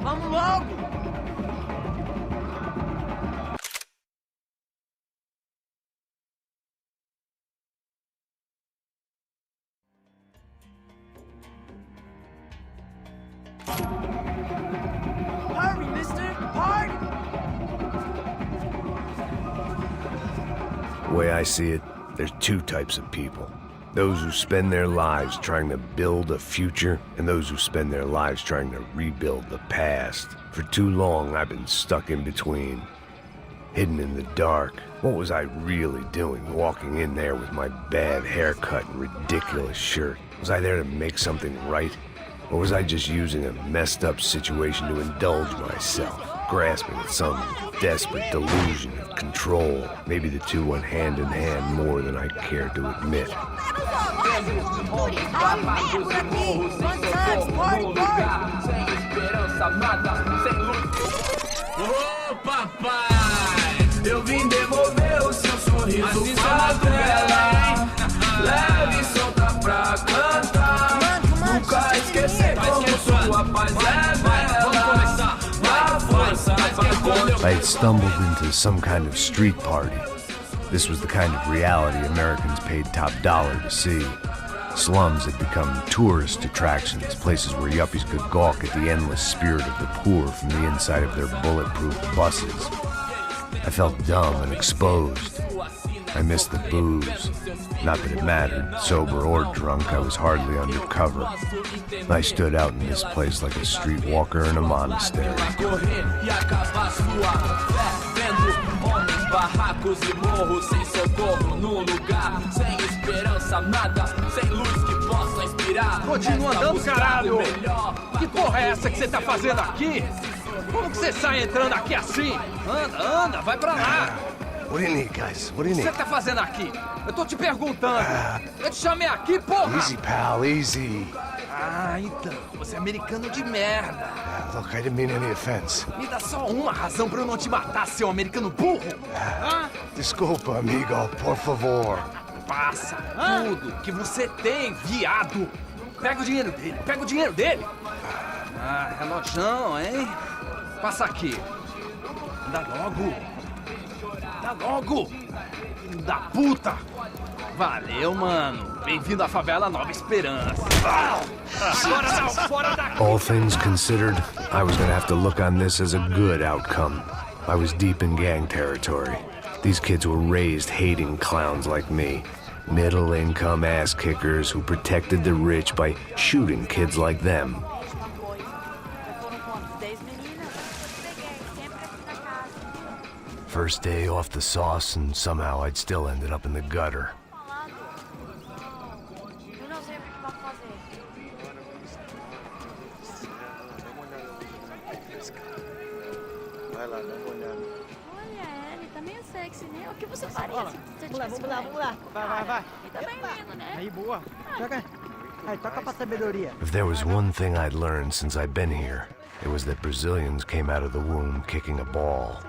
Vamos logo! Hurry, mister! Hurry! The way I see it, there's two types of people. Those who spend their lives trying to build a future, and those who spend their lives trying to rebuild the past. For too long, I've been stuck in between. Hidden in the dark. What was I really doing walking in there with my bad haircut and ridiculous shirt? Was I there to make something right? Or was I just using a messed up situation to indulge myself, grasping at some desperate delusion of control? Maybe the two went hand in hand more than I care to admit. Ô papai, eu vim devolver o seu sorriso favela. Leve e solta pra cantar. Nunca esquecer como sua paz é bela. Na força, I had stumbled into some kind of street party. This was the kind of reality Americans paid top dollar to see. Slums had become tourist attractions, places where yuppies could gawk at the endless spirit of the poor from the inside of their bulletproof buses. I felt dumb and exposed. I missed the booze. Not that it mattered, sober or drunk, I was hardly undercover. I stood out in this place like a streetwalker in a monastery. barracos e morros sem socorro no lugar, sem esperança, nada, sem luz que possa inspirar. Continua andando, caralho! Que porra é essa que você tá fazendo aqui? Como que você sai entrando aqui assim? Anda, vai pra lá! What do you need, guys? What do you O que need? você tá fazendo aqui? Eu tô te perguntando. Eu te chamei aqui, porra! Easy, pal, easy. Ah, então, você é americano de merda. Look, I didn't mean any offense. Me dá só uma razão pra eu não te matar, seu americano burro. Desculpa, amigo, por favor. Passa tudo que você tem, viado. Pega o dinheiro dele, Ah, relojão, hein? Passa aqui. Dá logo. Filho da puta. Valeu, mano. Bem-vindo à favela Nova Esperança. Agora não, fora daqui. All things considered, I was gonna have to look on this as a good outcome. I was deep in gang territory. These kids were raised hating clowns like me. Middle-income ass-kickers who protected the rich by shooting kids like them. First day off the sauce, and somehow I'd still ended up in the gutter. Vamos lá. Vai. Aí, boa. Joga. Aí, toca pra sabedoria. If there was one thing I'd learned since I'd been here, it was that Brazilians came out of the womb kicking a ball.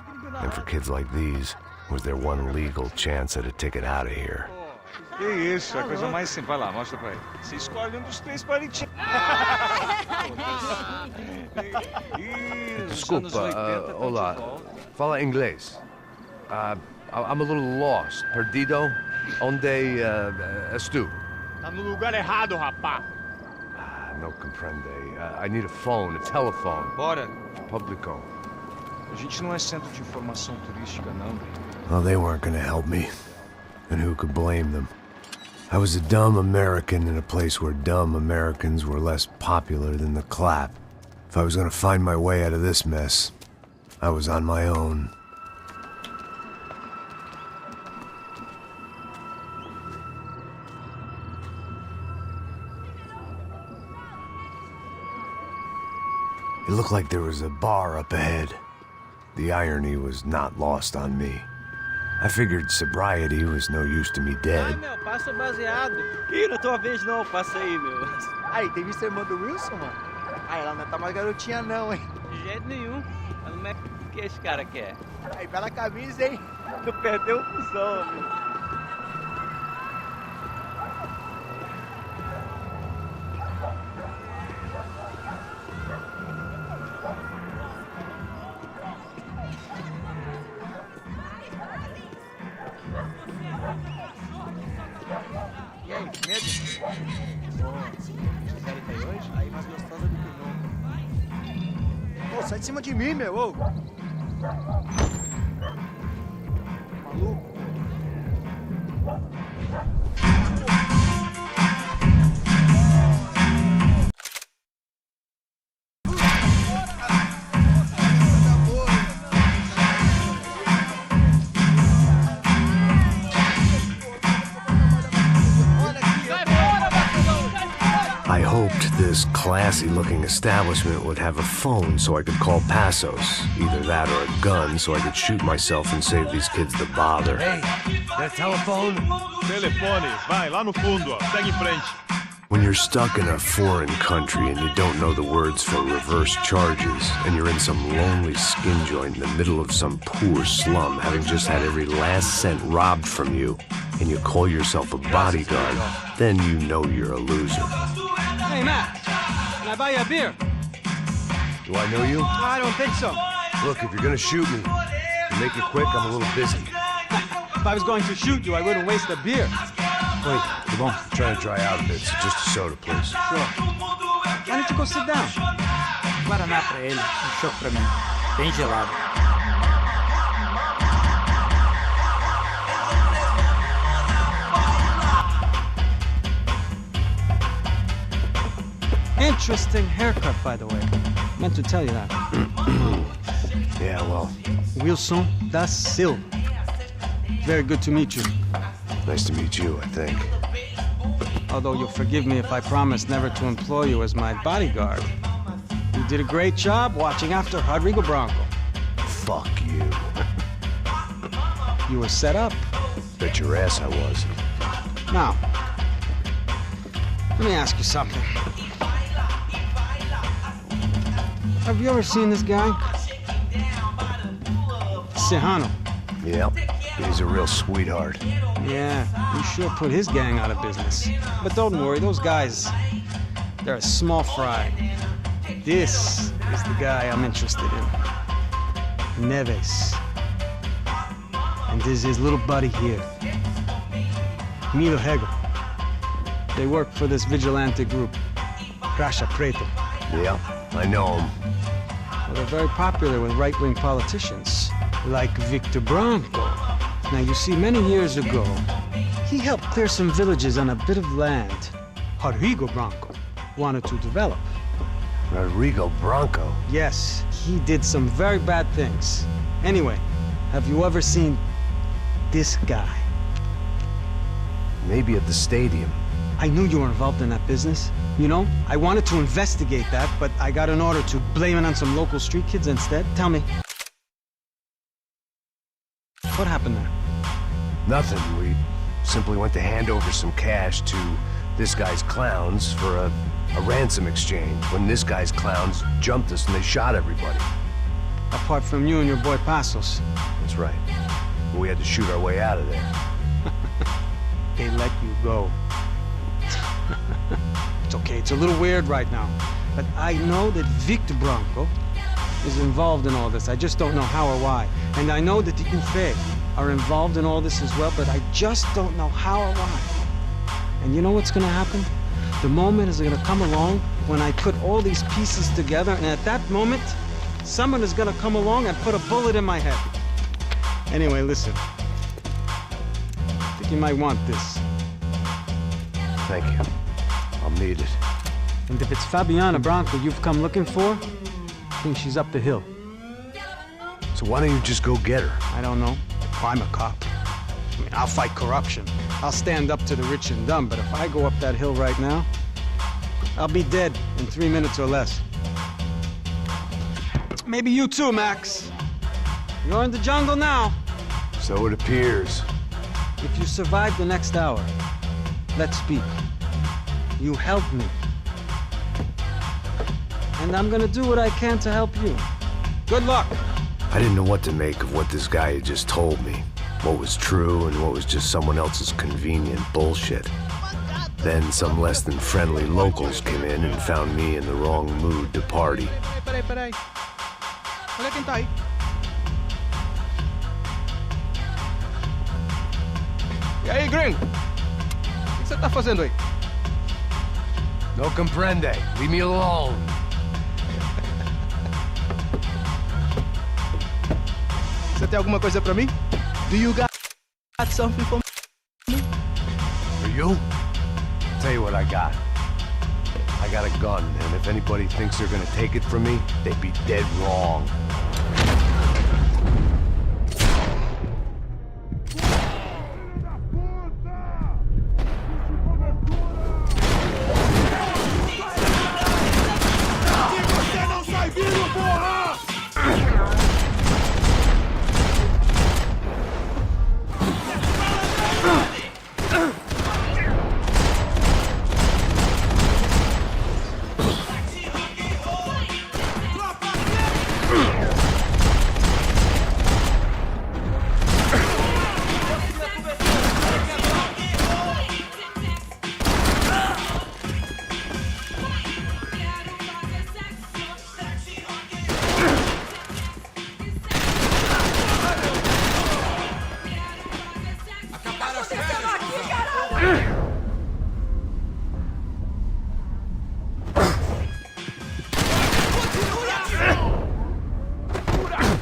And for kids like these, was their one legal chance at a ticket out of here. Que isso, é a coisa mais simples. Vai lá, mostra pra ele. Você escolhe dos três palitinhos. Desculpa, olá. Fala inglês. I'm a little lost. Perdido? Onde estou? Tá no lugar errado, rapá. No comprende. I need a phone, a telephone. Bora. Publico. A gente não é centro de informação turística, não. Well, they weren't gonna help me. And who could blame them? I was a dumb American in a place where dumb Americans were less popular than the clap. If I was gonna find my way out of this mess, I was on my own. It looked like there was a bar up ahead. The irony was not lost on me. I figured sobriety was no use to me dead. Meu, passa o baseado. Ih, não é tua vez não, passa aí, meu. Aí, tem visto a irmã do Wilson, mano? Aí, ela não tá mais garotinha não, hein? De jeito nenhum. Mas como é que esse cara quer? Aí, bela camisa, hein? Tu perdeu o fusão, meu. sai de cima de mim, meu. Ô. Maluco. I hoped this classy-looking establishment would have a phone so I could call Passos. Either that or a gun so I could shoot myself and save these kids the bother. Hey, got a telephone? Telefone, vai, lá no fundo, ó. Segue em frente. When you're stuck in a foreign country and you don't know the words for reverse charges, and you're in some lonely skin joint in the middle of some poor slum, having just had every last cent robbed from you, and you call yourself a bodyguard, then you know you're a loser. Hey, Matt, can I buy you a beer? Do I know you? I don't think so. Look, if you're gonna shoot me, you make it quick, I'm a little busy. If I was going to shoot you, I wouldn't waste a beer. Wait, come on. I'm trying to dry out a bit, so just a soda, please. Sure. Why don't you go sit down? Guaraná pra ele, chopp pra mim. Bem gelado. Interesting haircut, by the way. Meant to tell you that. Yeah, well, Wilson da Silva. Very good to meet you. nice to meet you, I think. Although you'll forgive me if I promise never to employ you as my bodyguard. You did a great job watching after Rodrigo Bronco. Fuck you. You were set up. Bet your ass I was. Now, let me ask you something. Have you ever seen this guy? Serrano. Yeah, he's a real sweetheart. Yeah, he sure put his gang out of business. But don't worry, those guys, they're a small fry. This is the guy I'm interested in. Neves. And this is his little buddy here. Milo Hegel. They work for this vigilante group, Caixa Preta. Yeah, I know him. Well, they're very popular with right-wing politicians, like Victor Bronco. Now, you see, many years ago, he helped clear some villages on a bit of land Rodrigo Bronco wanted to develop. Rodrigo Bronco? Yes, he did some very bad things. Anyway, have you ever seen this guy? Maybe at the stadium. I knew you were involved in that business. You know, I wanted to investigate that, but I got an order to blame it on some local street kids instead. Tell me, what happened there? Nothing. We simply went to hand over some cash to this guy's clowns for a ransom exchange when this guy's clowns jumped us and they shot everybody. Apart from you and your boy Passos. That's right. We had to shoot our way out of there. They let you go. It's okay, it's a little weird right now. But I know that Victor Bronco is involved in all this. I just don't know how or why. And I know that the UFE are involved in all this as well, but I just don't know how or why. And you know what's gonna happen? The moment is gonna come along when I put all these pieces together, and at that moment, someone is gonna come along and put a bullet in my head. Anyway, listen. I think you might want this. Thank you. I'll need it. And if it's Fabiana Bronco you've come looking for, I think she's up the hill. So why don't you just go get her? I don't know. I'm a cop. I mean, I'll fight corruption. I'll stand up to the rich and dumb, but if I go up that hill right now, I'll be dead in 3 minutes or less. Maybe you too, Max. You're in the jungle now. So it appears. If you survive the next hour, let's speak. You helped me. And I'm gonna do what I can to help you. Good luck. I didn't know what to make of what this guy had just told me. What was true and what was just someone else's convenient bullshit. Then some less than friendly locals came in and found me in the wrong mood to party. Peraí. Olha quem tá aí. E aí, gringo? O que você tá fazendo aí? No comprende. Leave me alone. Você tem alguma coisa pra mim? Do you got something for me? For you? Tell you what I got. I got a gun, and if anybody thinks they're gonna take it from me, they'd be dead wrong.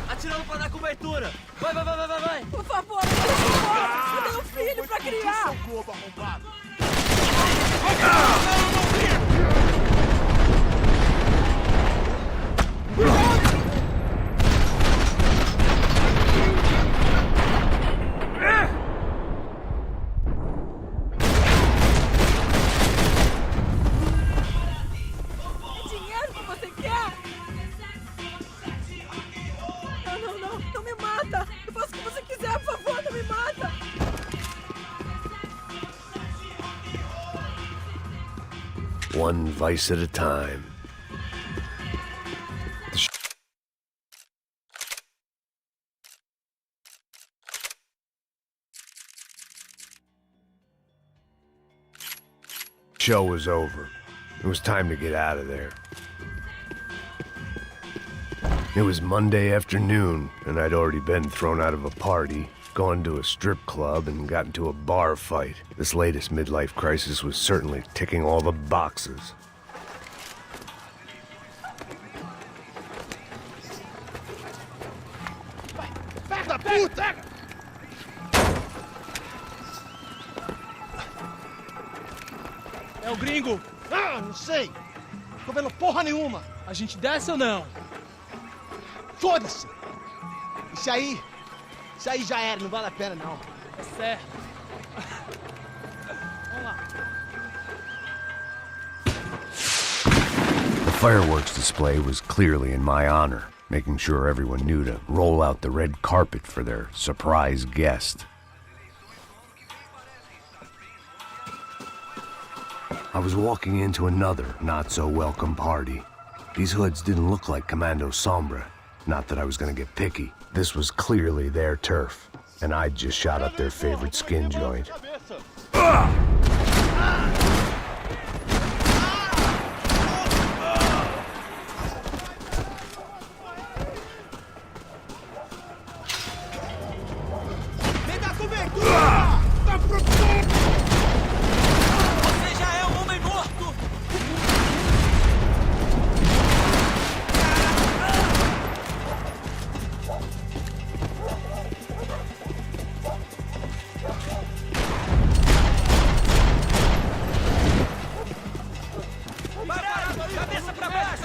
Atirando pra dar cobertura! Vai! Por favor, deixa eu embora! Eu tenho um filho pra criar! Dinheiro que você quer? Não me mata! Eu faço o que você quiser, por favor, não me mata! One vice at a time. The show was over. It was time to get out of there. It was Monday afternoon, and I'd already been thrown out of a party, gone to a strip club, and got into a bar fight. This latest midlife crisis was certainly ticking all the boxes. Pega, puta! É o gringo! Ah, não sei! Tô vendo porra nenhuma! A gente desce ou não? Foda-se! Isso aí já era, não vale a pena não. É certo. Vamos lá. The fireworks display was clearly in my honor, making sure everyone knew to roll out the red carpet for their surprise guest. I was walking into another not-so-welcome party. These hoods didn't look like Commando Sombra. Not that I was gonna get picky. This was clearly their turf, and I'd just shot up their favorite skin joint. Me dá cobertura! Você já é um homem morto! Cabeça pra baixo!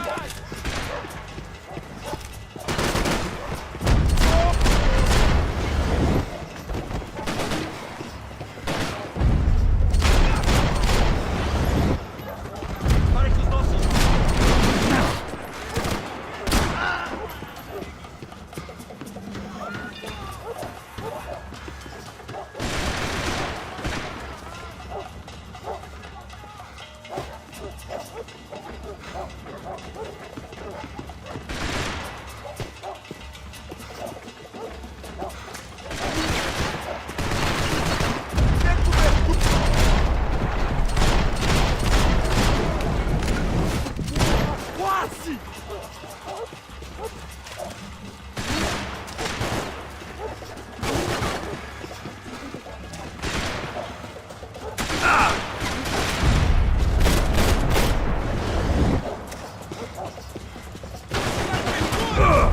Para que os nossos... Quase!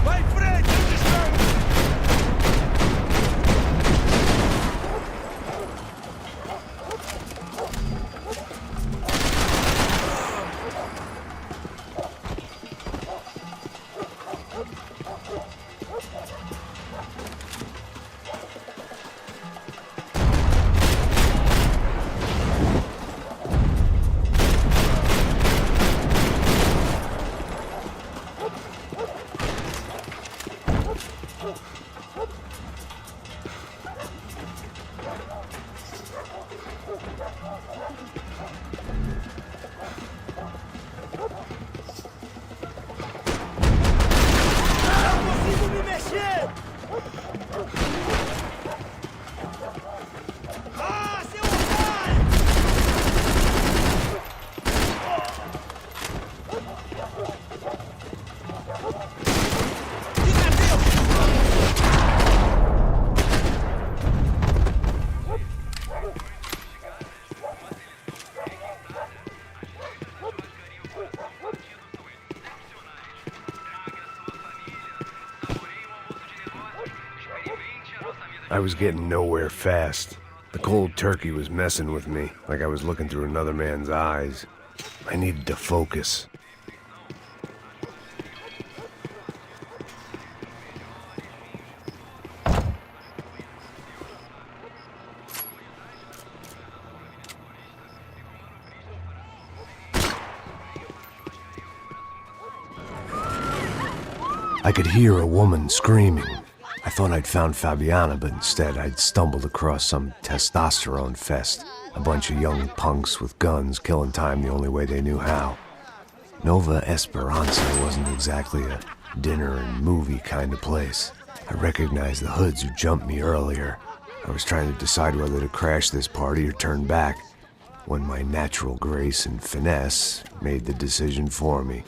Vai em frente, onde estamos? I was getting nowhere fast. The cold turkey was messing with me, like I was looking through another man's eyes. I needed to focus. I could hear a woman screaming. I thought I'd found Fabiana, but instead I'd stumbled across some testosterone fest. A bunch of young punks with guns killing time the only way they knew how. Nova Esperanza wasn't exactly a dinner and movie kind of place. I recognized the hoods who jumped me earlier. I was trying to decide whether to crash this party or turn back, when my natural grace and finesse made the decision for me.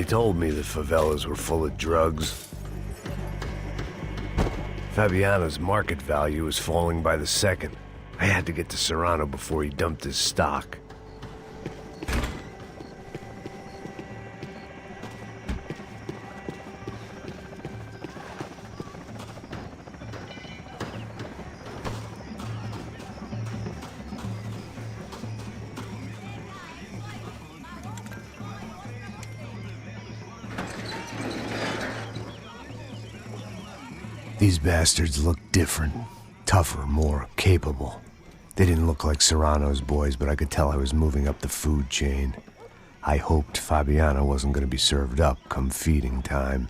They told me the favelas were full of drugs. Fabiano's market value was falling by the second. I had to get to Serrano before he dumped his stock. These bastards looked different, tougher, more capable. They didn't look like Serrano's boys, but I could tell I was moving up the food chain. I hoped Fabiano wasn't going to be served up come feeding time.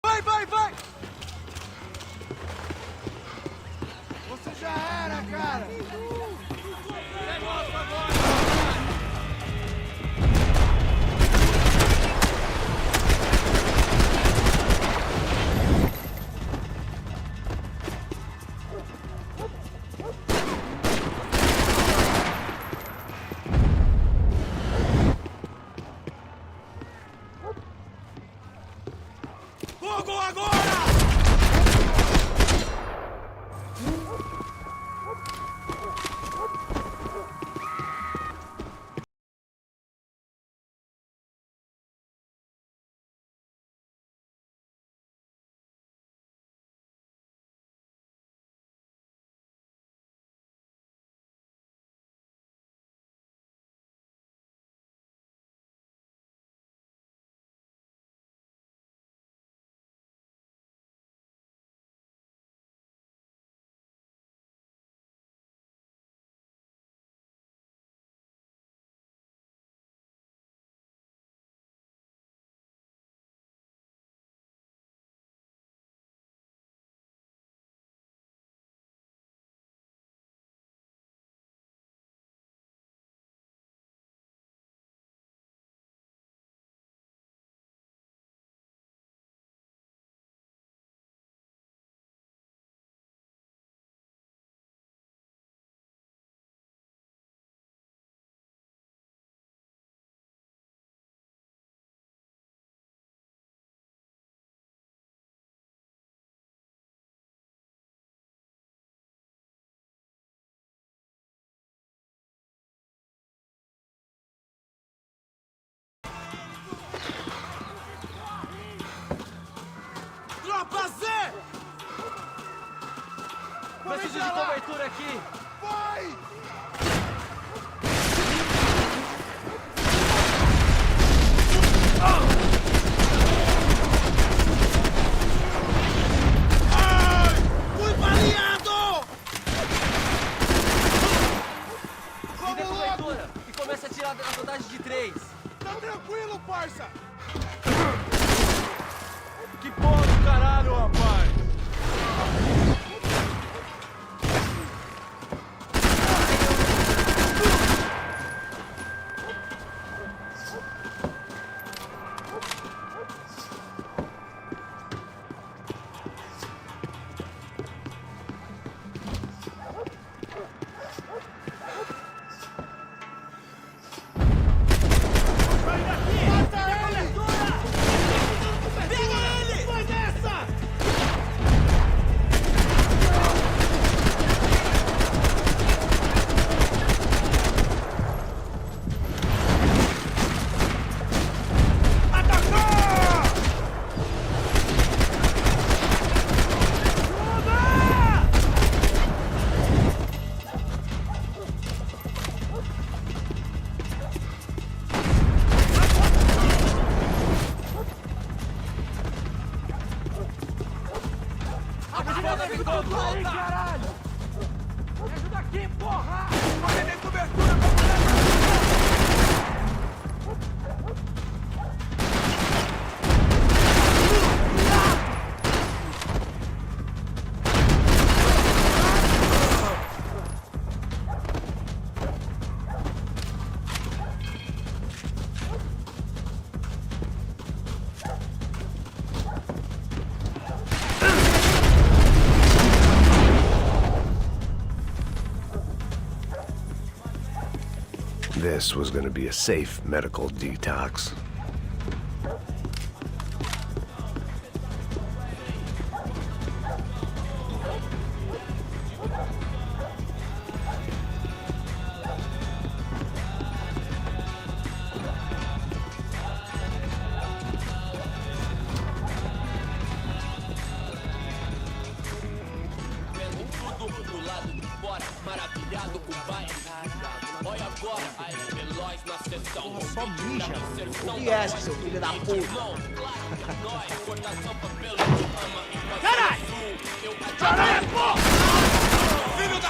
Vai, vai, vai! Você já era, cara! Negócio agora! Fogo agora! Tropa Z! Preciso de cobertura aqui. Vai! Ai! Fui baleado! Me dê cobertura e comece a tirar a vantagem de 3. Tá tranquilo, parça! Que porra do caralho, rapaz! Volta, Victor, volta! Caralho! Me ajuda aqui, porra! Vai ter cobertura, This was going to be a safe medical detox. Só mija. O que é essa, seu filho da puta? Caralho! Caralho, porra! Filho da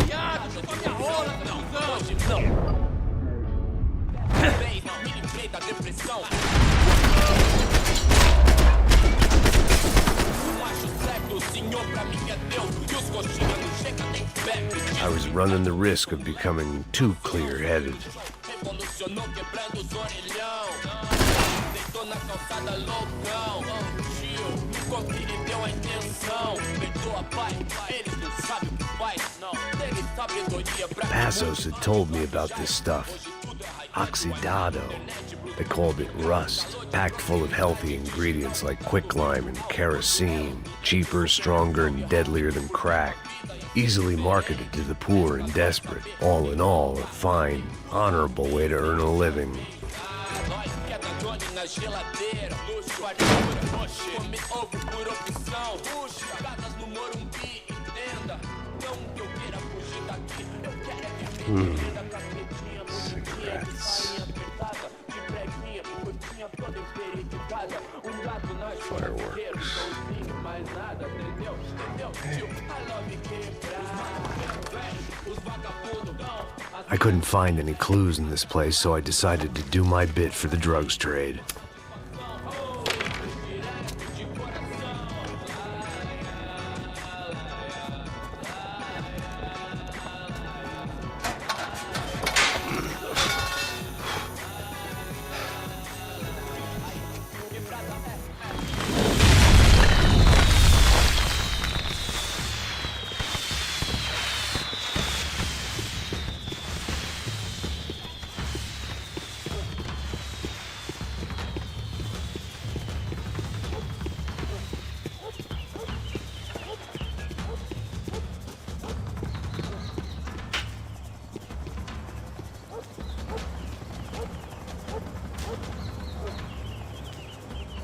Viado, chutou minha rola, não, hoje não. Me livrei da depressão. I was running the risk of becoming too clear-headed. Passos had told me about this stuff. Oxidado. They called it rust, packed full of healthy ingredients like quicklime and kerosene, cheaper, stronger, and deadlier than crack. Easily marketed to the poor and desperate. All in all, a fine, honorable way to earn a living. Cigarettes. Fireworks. I couldn't find any clues in this place, so I decided to do my bit for the drugs trade.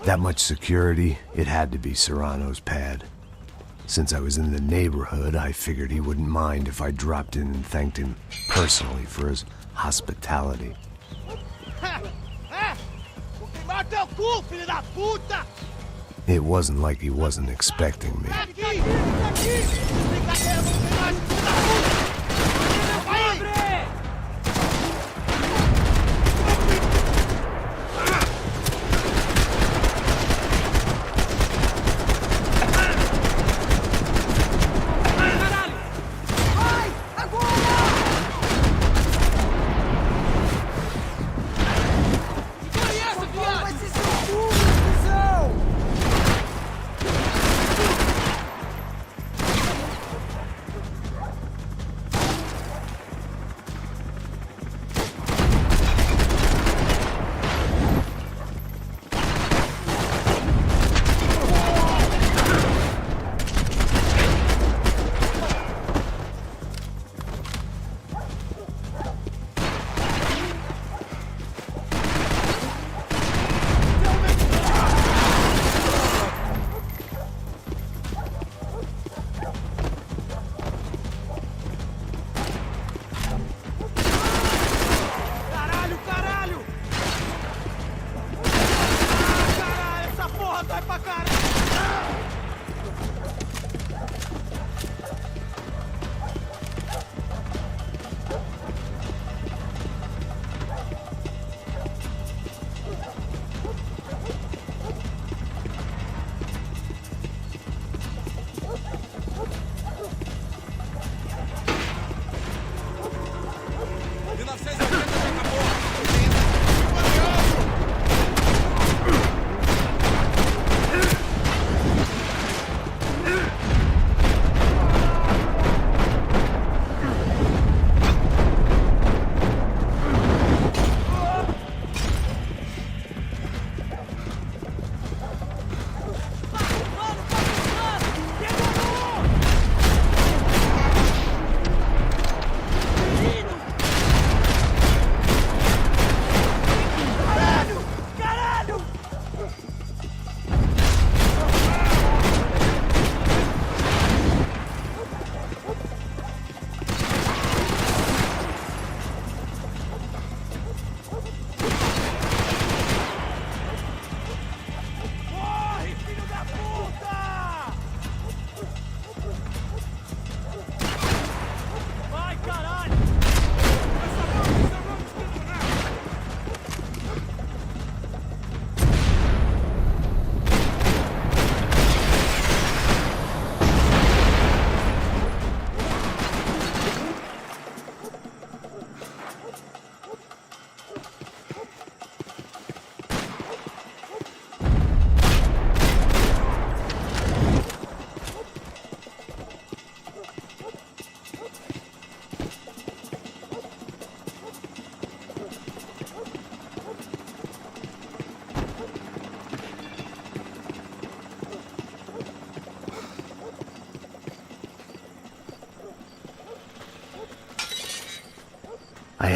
That much security, it had to be Serrano's pad. Since I was in the neighborhood, I figured he wouldn't mind if I dropped in and thanked him personally for his hospitality. It wasn't like he wasn't expecting me.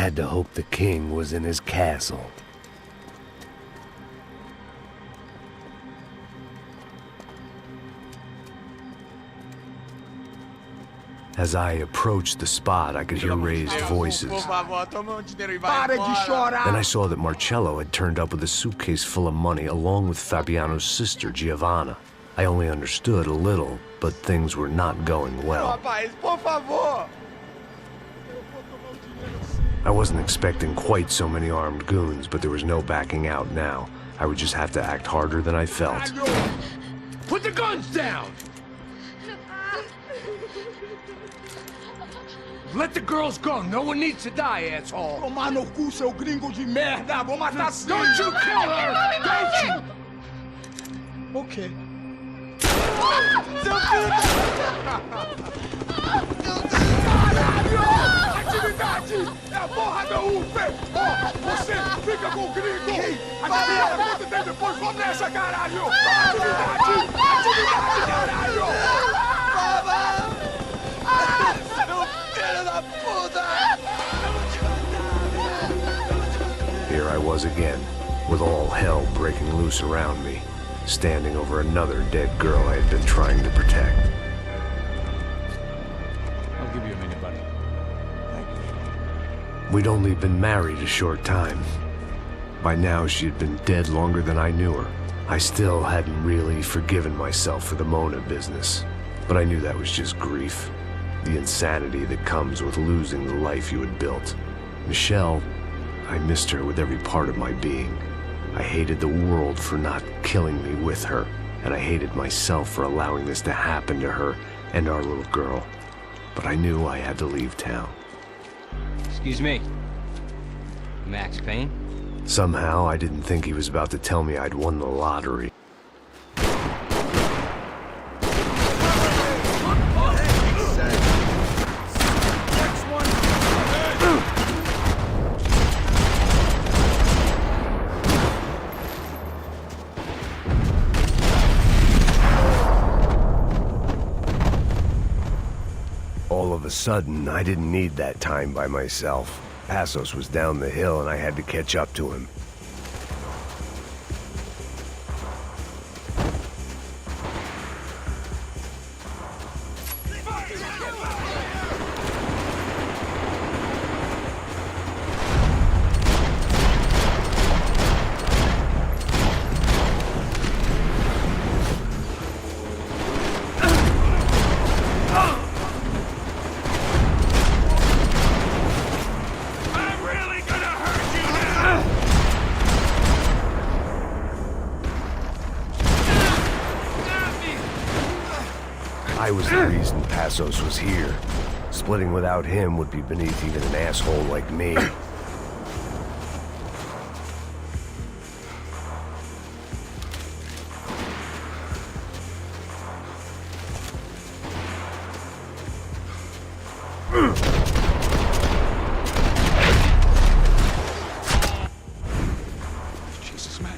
had to hope the king was in his castle. As I approached the spot, I could hear raised voices. Por favor, toma dinheiro e vai embora. Para de chorar! Then I saw that Marcello had turned up with a suitcase full of money along with Fabiano's sister, Giovanna. I only understood a little, but things were not going well. Rapaz, por favor! I wasn't expecting quite so many armed goons, but there was no backing out now. I would just have to act harder than I felt. Put the guns down! Let the girls go. No one needs to die, asshole. Tomar no cu, seu gringo de merda. Vou matar você. Don't you kill her! Don't you! Okay. Seu filho Caralho! Atividade! É a porra da UF! Você fica com o gringo! A galera conta tem depois. Vamos nessa, caralho! Atividade! Atividade, caralho! Here I was again, with all hell breaking loose around me, standing over another dead girl I had been trying to protect. I'll give you a minute, buddy. We'd only been married a short time. By now, she had been dead longer than I knew her. I still hadn't really forgiven myself for the Mona business, but I knew that was just grief. The insanity that comes with losing the life you had built. Michelle, I missed her with every part of my being. I hated the world for not killing me with her, and I hated myself for allowing this to happen to her and our little girl. But I knew I had to leave town. Excuse me. Max Payne? Somehow, I didn't think he was about to tell me I'd won the lottery. All of a sudden, I didn't need that time by myself. Passos was down the hill and I had to catch up to him. I was the reason Passos was here. Splitting without him would be beneath even an asshole like me.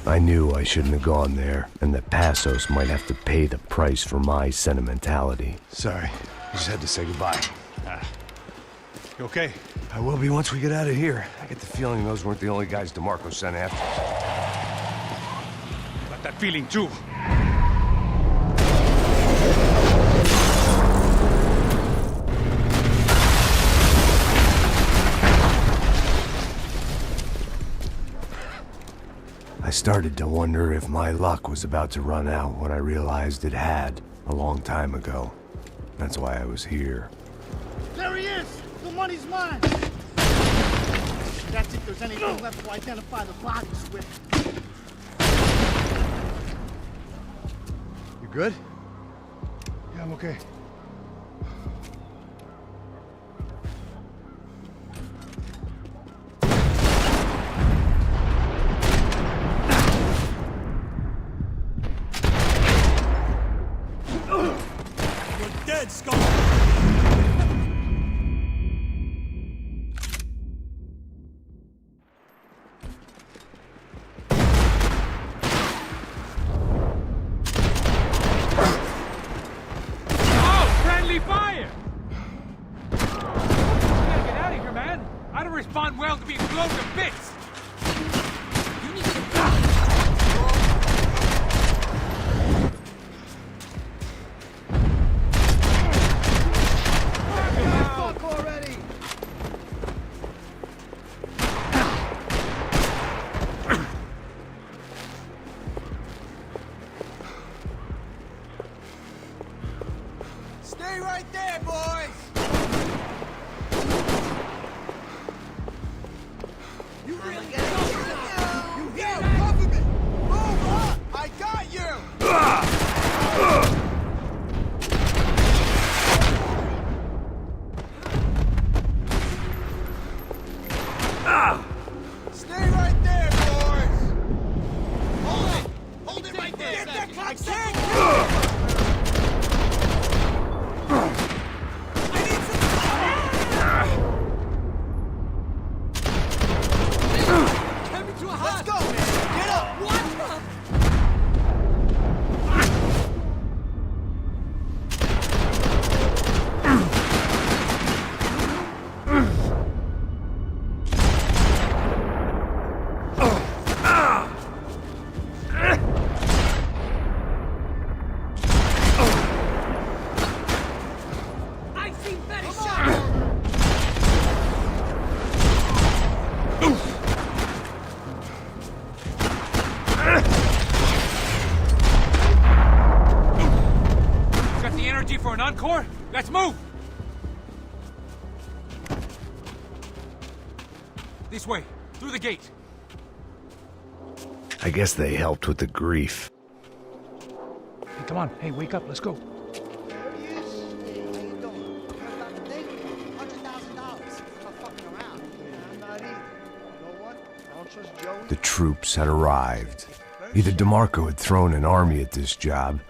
I knew I shouldn't have gone there, and that Passos might have to pay the price for my sentimentality. Sorry, I just had to say goodbye. You okay? I will be once we get out of here. I get the feeling those weren't the only guys DeMarco sent after. Got that feeling too. I started to wonder if my luck was about to run out when I realized it had a long time ago. That's why I was here. There he is! The money's mine! That's if there's anything left to identify the bodies with. You good? Yeah, I'm okay. Dead, Skull! being blown to bits! You need to... Fuck already! Stay right there, boys! You really got it! You hear that? Cover me! Move up! I got you! Stay right there, boys! Hold it! Hold it right there! Get that cocksucker! Let's go, man! Get up! What? I've seen better shots! Got the energy for an encore? Let's move! This way, through the gate. I guess they helped with the grief. Hey, come on. Hey, wake up. Let's go. There he is. Hey, how you doing? Heard about the thing? $100,000. I'm not fucking around. Yeah, I'm not either. You know what? I don't trust Joey. The troops had arrived. Either DeMarco had thrown an army at this job,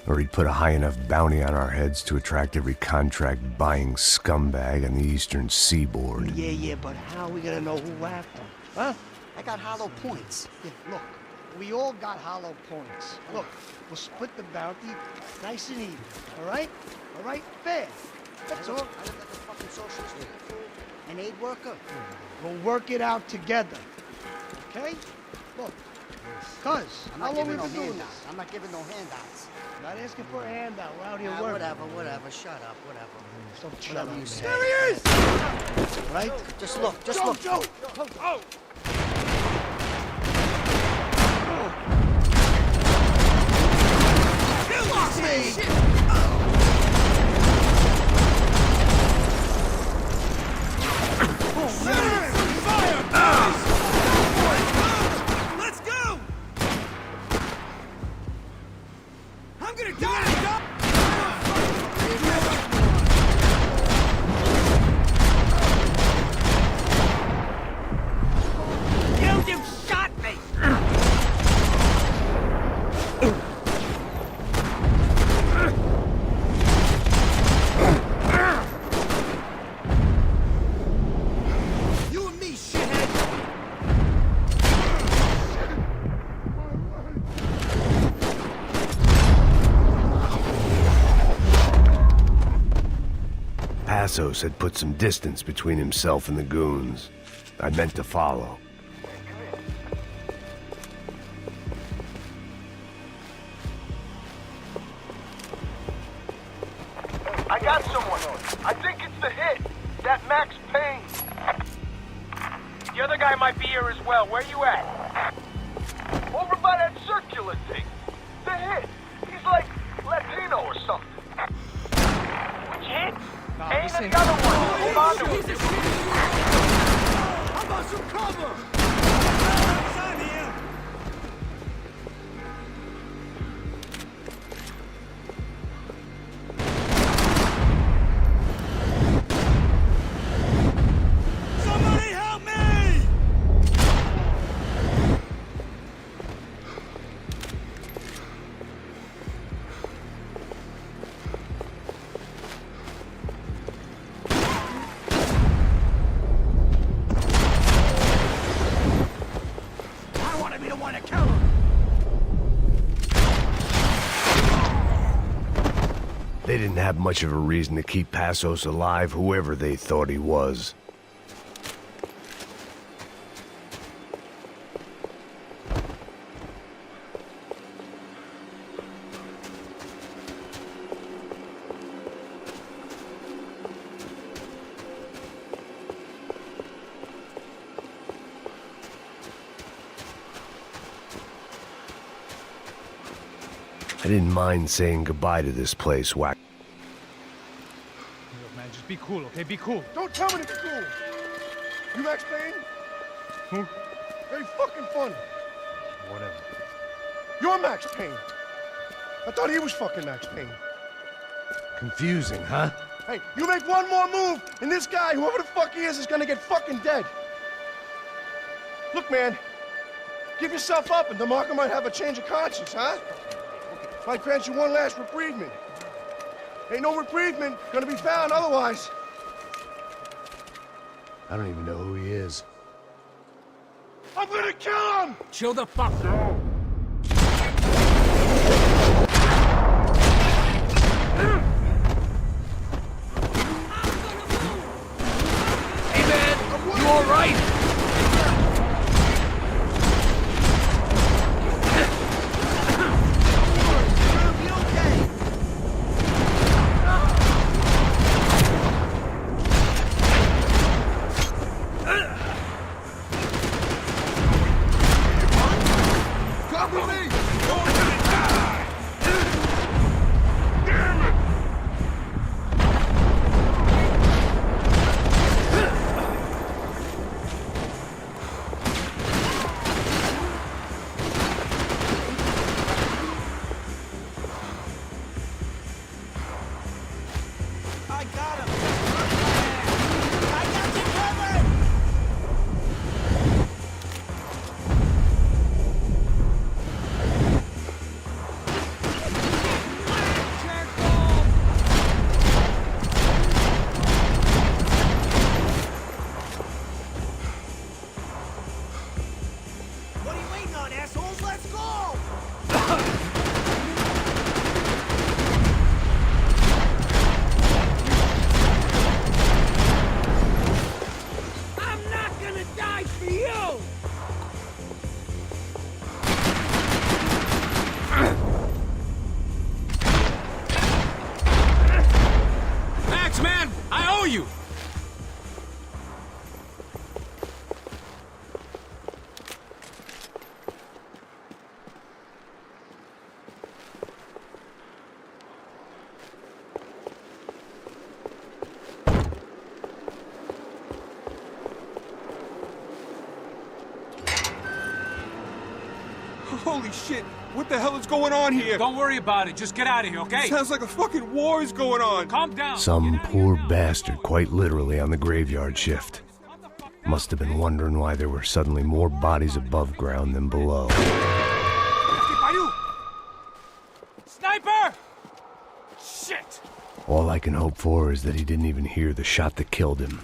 or he'd put a high enough bounty on our heads to attract every contract-buying scumbag on the eastern seaboard. Yeah, but how are we gonna know who whacked him? Huh? I got hollow points. Yeah, look, we all got hollow points. Look, we'll split the bounty nice and even, all right? All right? Fair. That's all. I look like a fucking socialist. An aid worker. We'll work it out together, okay? Look, cuz, how long we been doing this? I'm not giving no handouts. Not asking for a handout. We're out here working. Whatever. Shut up, whatever. Stop shut up. There he is! Right? Just look, look. Joe! Oh! Let's go! I'm gonna die! You shot me! You and me, shithead! Passos had put some distance between himself and the goons. I meant to follow. I got someone. I think it's the hit. That Max Payne. The other guy might be here as well. Where you at? Over by that circular thing. The hit. He's like Latino or something. Which hit? Payne and the other one. Hold on to him. How about some cover? Son here! Somebody help me! I wanted me to want to kill him! They didn't have much of a reason to keep Passos alive, whoever they thought he was. I didn't mind saying goodbye to this place, Whack. Look, man, just be cool, okay? Be cool. Don't tell me to be cool. You Max Payne? Who? Very fucking funny. Whatever. You're Max Payne. I thought he was fucking Max Payne. Confusing, huh? Hey, you make one more move, and this guy, whoever the fuck he is gonna get fucking dead. Look, man, give yourself up, and DeMarco might have a change of conscience, huh? Might grant you one last reprievement. Ain't no reprievement gonna be found otherwise. I don't even know who he is. I'm gonna kill him! Chill the fuck down. Hey, man! You all right? Holy shit! What the hell is going on here? Don't worry about it. Just get out of here, okay? Sounds like a fucking war is going on. Calm down. Some poor bastard quite literally on the graveyard shift. Must have been wondering why there were suddenly more bodies above ground than below. Sniper! Shit! All I can hope for is that he didn't even hear the shot that killed him.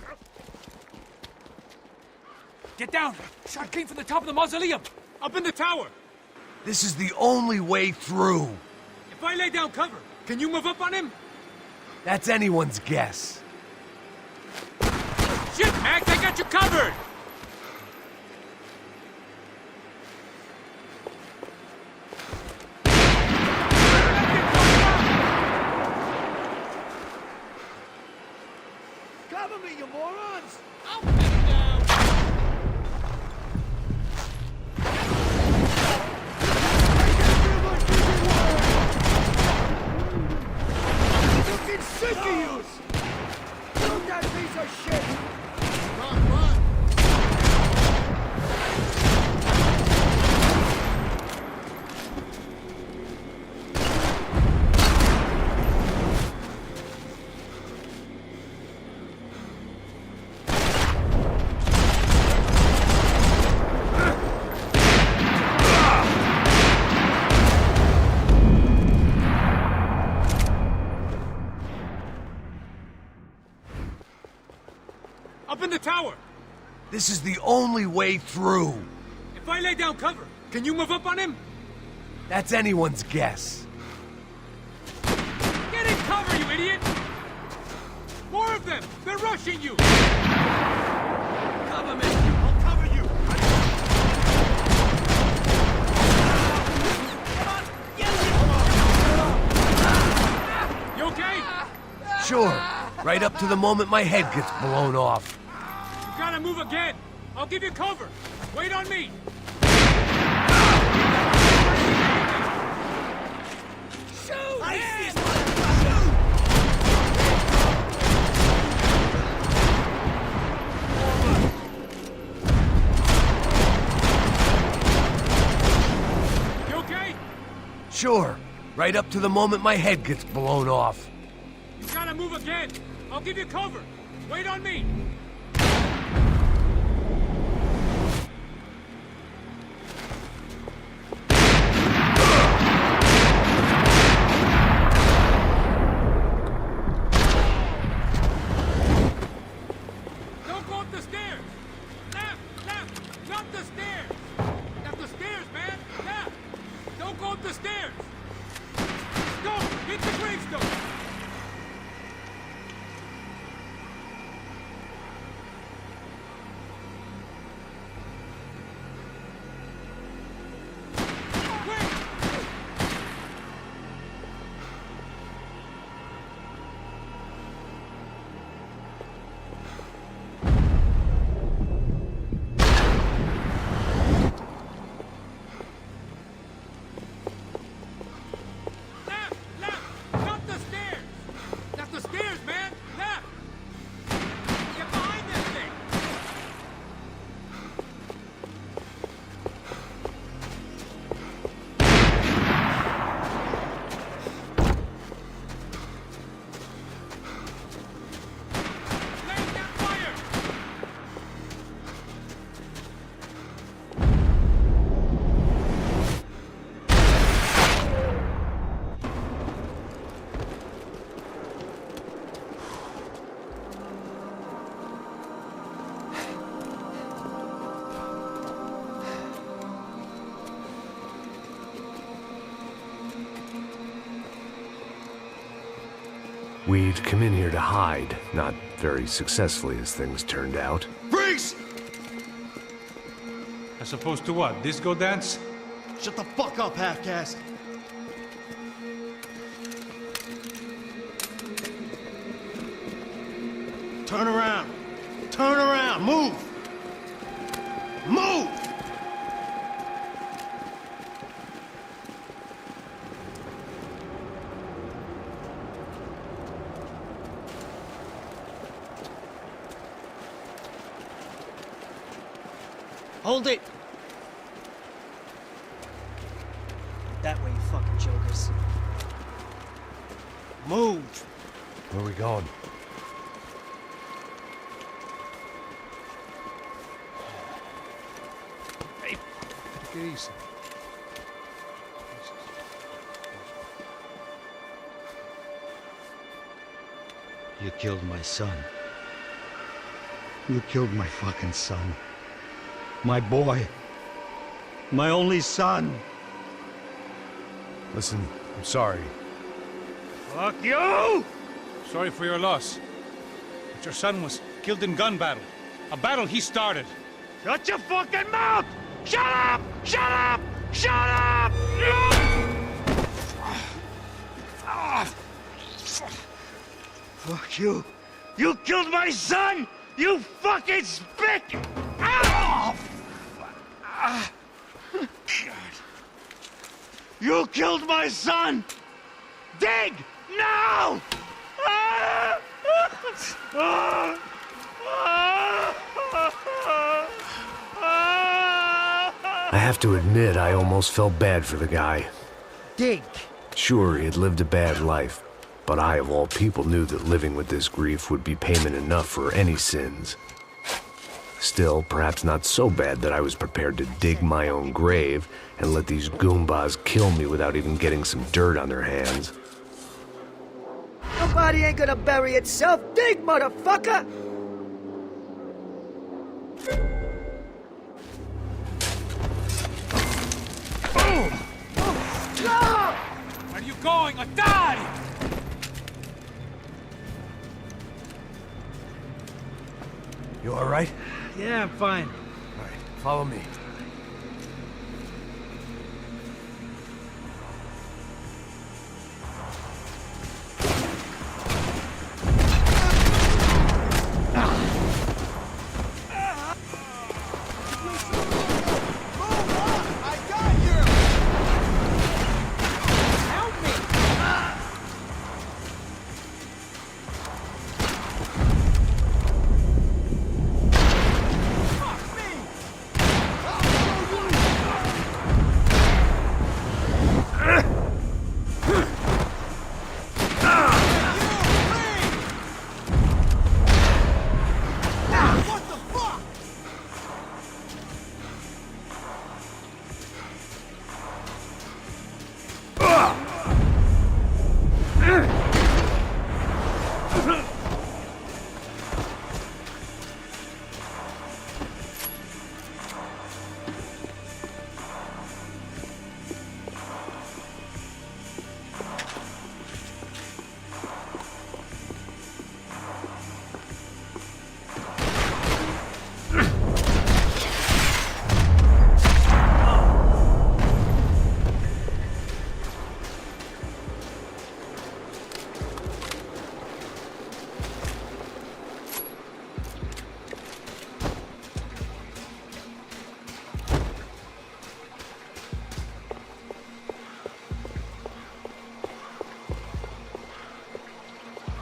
Get down! Shot came from the top of the mausoleum! Up in the tower! This is the only way through. If I lay down cover, can you move up on him? That's anyone's guess. Shit, Max, I got you covered! Cover me, you morons! I'll pin him down! Fucking sick of you! Shoot that piece of shit! Run, run! Up in the tower! This is the only way through. If I lay down cover, can you move up on him? That's anyone's guess. Get in cover, you idiot! More of them! They're rushing you! Cover me! I'll cover you! You okay? Sure, right up to the moment my head gets blown off. You gotta move again! I'll give you cover! Wait on me! You okay? Sure. Right up to the moment my head gets blown off. You gotta move again. I'll give you cover. Wait on me. Don't go up the stairs. Left, not the stairs. That's the stairs, man. Left. Don't go up the stairs. Go, hit the gravestone. We'd come in here to hide, not very successfully as things turned out. Freeze! As opposed to what? Disco dance? Shut the fuck up, half-caste. Turn around. Turn around. Move. Move! Hold it! That way, you fucking jokers. Move! Where are we going? Hey, take it easy. You killed my son. You killed my fucking son. My boy. My only son. Listen, I'm sorry. Fuck you! Sorry for your loss. But your son was killed in gun battle. A battle he started. Shut your fucking mouth! Shut up! Shut up! Shut up! Fuck you! You killed my son! You fucking spick! Ow! You killed my son! Dig! Now! I have to admit, I almost felt bad for the guy. Dig! Sure, he had lived a bad life, but I, of all people, knew that living with this grief would be payment enough for any sins. Still, perhaps not so bad that I was prepared to dig my own grave and let these goombas kill me without even getting some dirt on their hands. Your body ain't gonna bury itself. Dig, motherfucker! Where are you going? A die! You all right? Yeah, I'm fine. All right, follow me.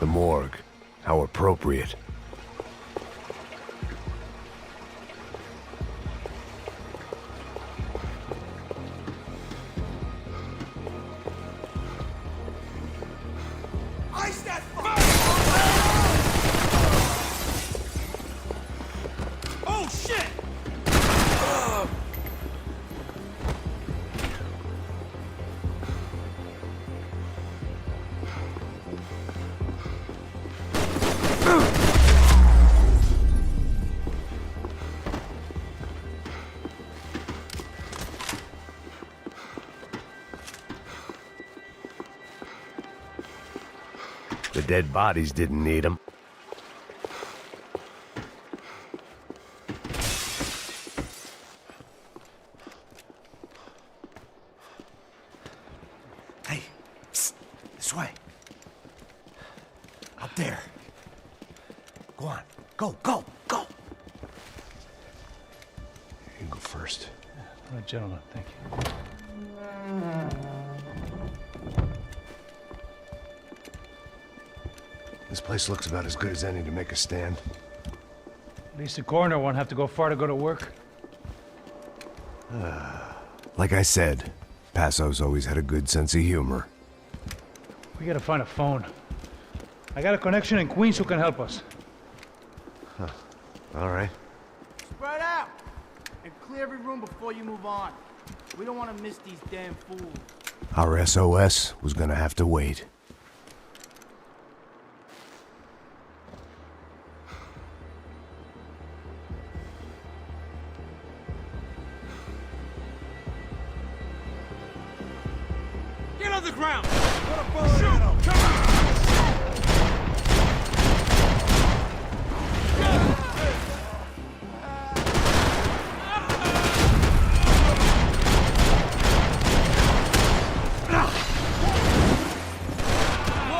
The morgue. How appropriate. Ice that Oh, shit! The dead bodies didn't need them. Hey, psst, this way. Up there. Go on. Go, go, go. You go first. All right, gentlemen, thank you. This place looks about as good as any to make a stand. At least the coroner won't have to go far to go to work. Like I said, Passo's always had a good sense of humor. We gotta find a phone. I got a connection in Queens who can help us. All right. Spread out! And clear every room before you move on. We don't want to miss these damn fools. Our SOS was gonna have to wait. Get on the ground! Shoot! Come on!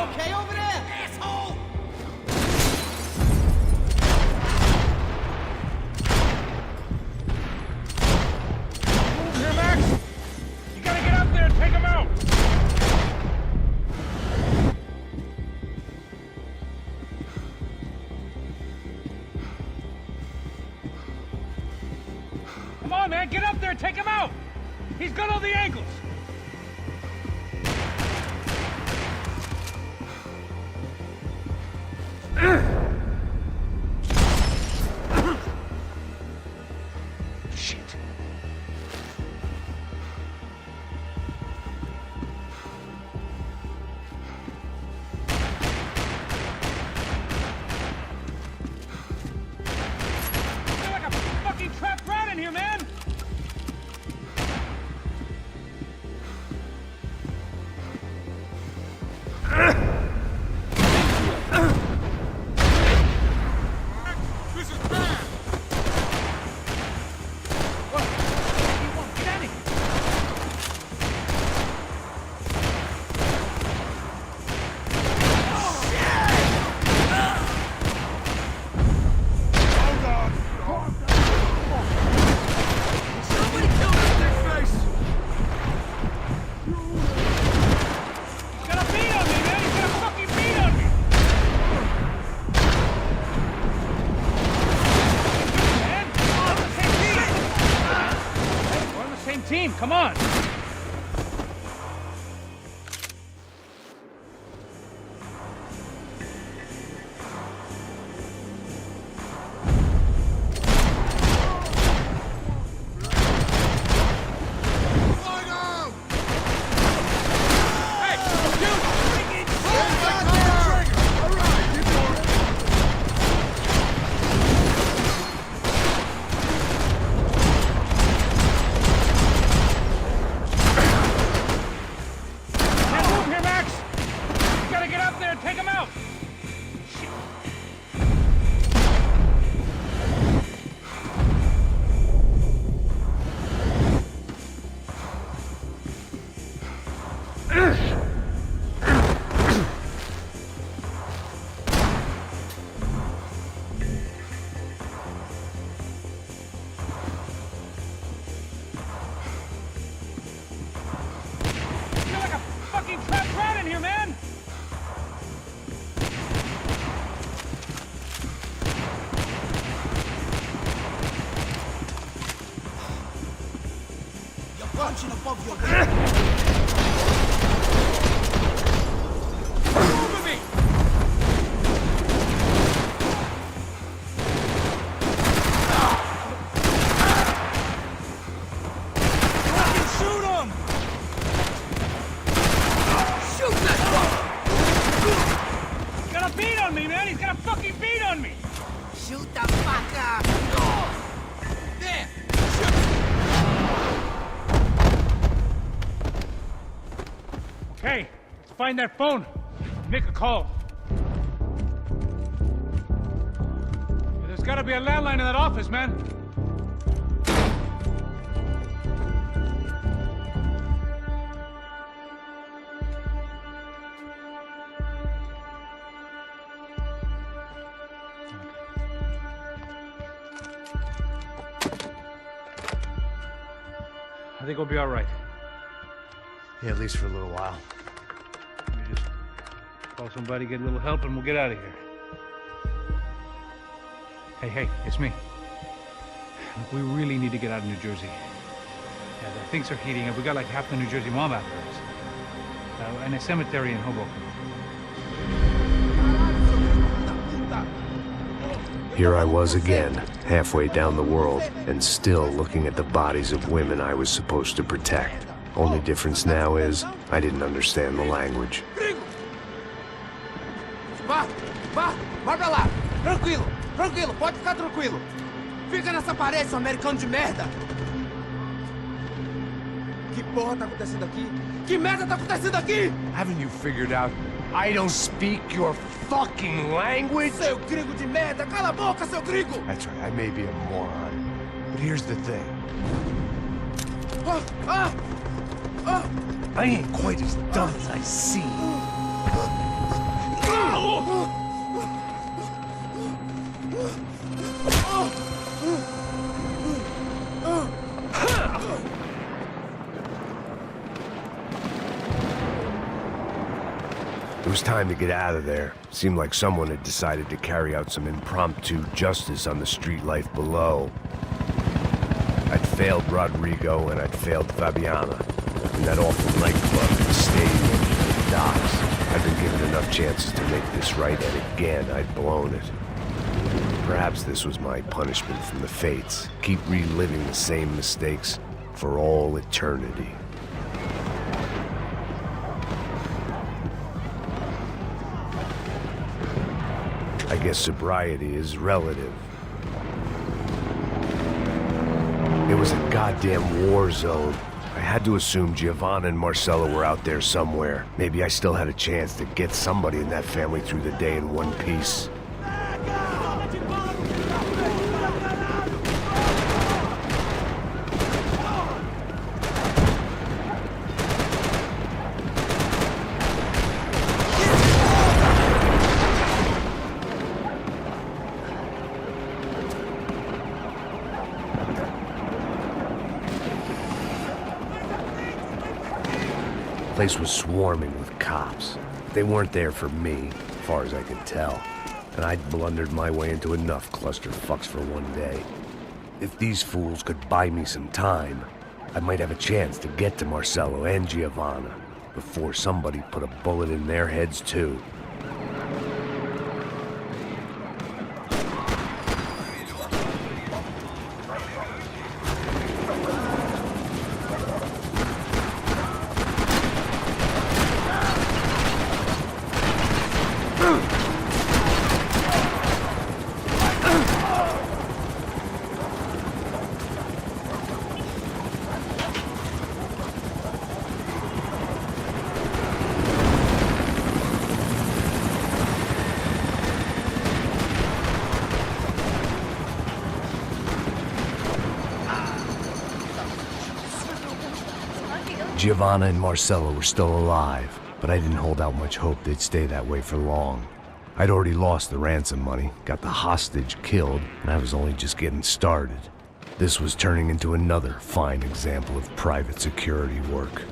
Okay over there, asshole! Move here, Max! You gotta get up there and take him out! Come on, man, get up there and take him out! He's got all the angles! Shit. You're like a fucking trapped rat in here, man! This is bad! What? You won't get out of here! Somebody kill this dick face! He's got a beat on me, man! He's got a fucking beat on me! Man, we're on the same team! Come on! Can't move here, Max! You gotta get up there and take him out! Shit. You're like a fucking trapped rat in here, man! punching above your weight. Move me! Fucking shoot him! Shoot that fucker! He's got a beat on me, man! He's got a fucking beat on me! Shoot the fucker! There! Okay, let's find that phone. Make a call. There's gotta be a landline in that office, man. I think we'll be all right. Yeah, at least for a little while. Let me just call somebody, get a little help, and we'll get out of here. Hey, it's me. Look, we really need to get out of New Jersey. Yeah, things are heating up. We got like half the New Jersey mob after us. And a cemetery in Hoboken. Here I was again, halfway down the world, and still looking at the bodies of women I was supposed to protect. Only difference now is, I didn't understand the language. Vai pra lá! Tranquilo, pode ficar tranquilo! Fica nessa parede, seu americano de merda! Que porra tá acontecendo aqui? Que merda tá acontecendo aqui? Haven't you figured out I don't speak your fucking language? Seu gringo de merda! Cala a boca, seu gringo! That's right, I may be a moron, but here's the thing. I ain't quite as dumb as I seem. It was time to get out of there. Seemed like someone had decided to carry out some impromptu justice on the street life below. I'd failed Rodrigo and I'd failed Fabiana. In that awful nightclub, the stadium, the docks. I'd been given enough chances to make this right, and again, I'd blown it. Perhaps this was my punishment from the fates. Keep reliving the same mistakes for all eternity. I guess sobriety is relative. It was a goddamn war zone. I had to assume Giovanna and Marcella were out there somewhere. Maybe I still had a chance to get somebody in that family through the day in one piece. The place was swarming with cops. They weren't there for me, as far as I could tell. And I'd blundered my way into enough clusterfucks for one day. If these fools could buy me some time, I might have a chance to get to Marcello and Giovanna before somebody put a bullet in their heads too. Giovanna and Marcella were still alive, but I didn't hold out much hope they'd stay that way for long. I'd already lost the ransom money, got the hostage killed, and I was only just getting started. This was turning into another fine example of private security work.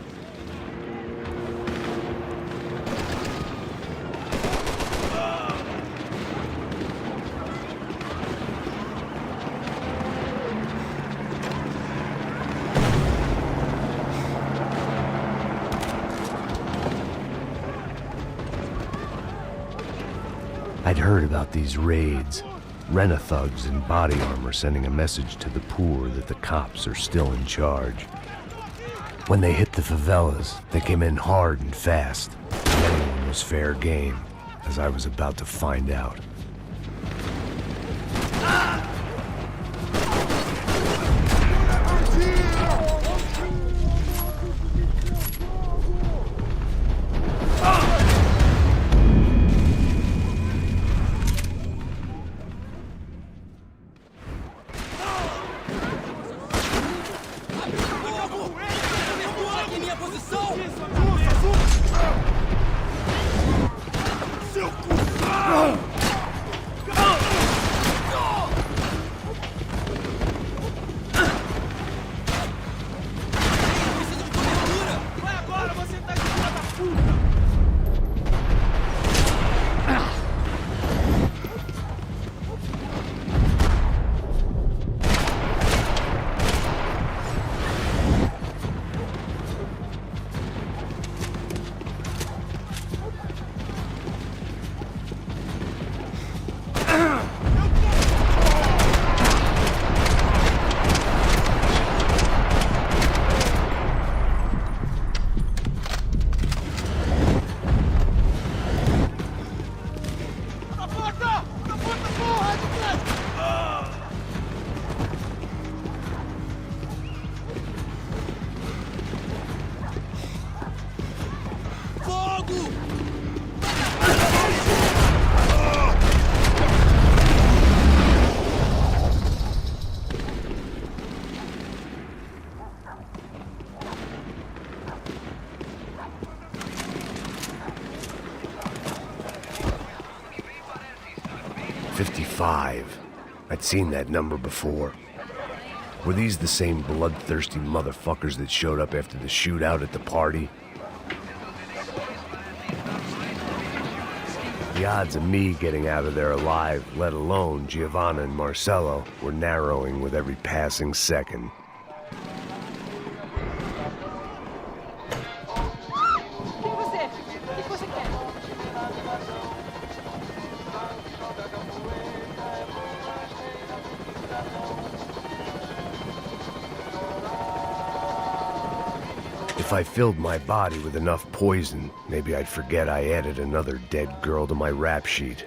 heard about these raids. Rent-a-thugs in body armor sending a message to the poor that the cops are still in charge. When they hit the favelas, they came in hard and fast. And anyone was fair game, as I was about to find out. I'd seen that number before. Were these the same bloodthirsty motherfuckers that showed up after the shootout at the party? The odds of me getting out of there alive, let alone Giovanna and Marcello, were narrowing with every passing second. If I filled my body with enough poison, maybe I'd forget I added another dead girl to my rap sheet.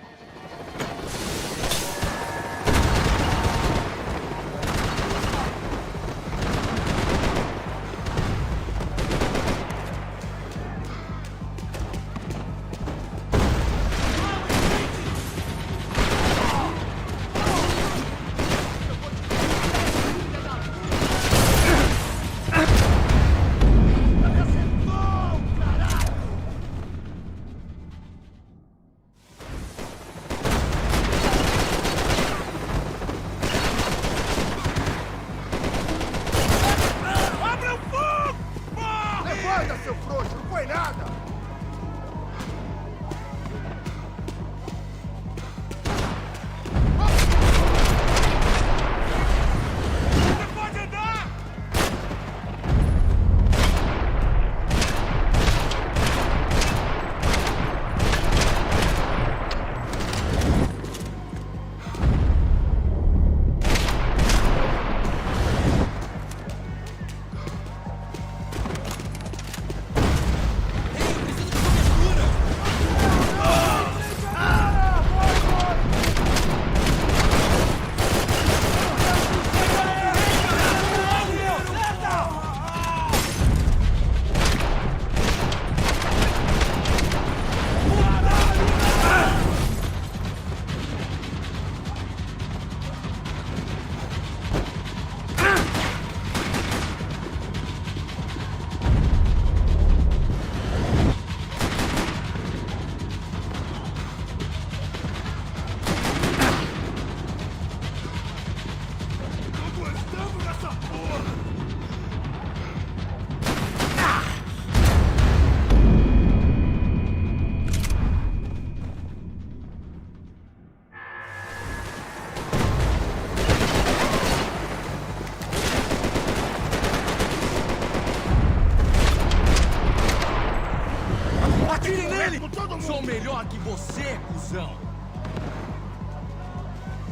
Sou melhor que você, cuzão!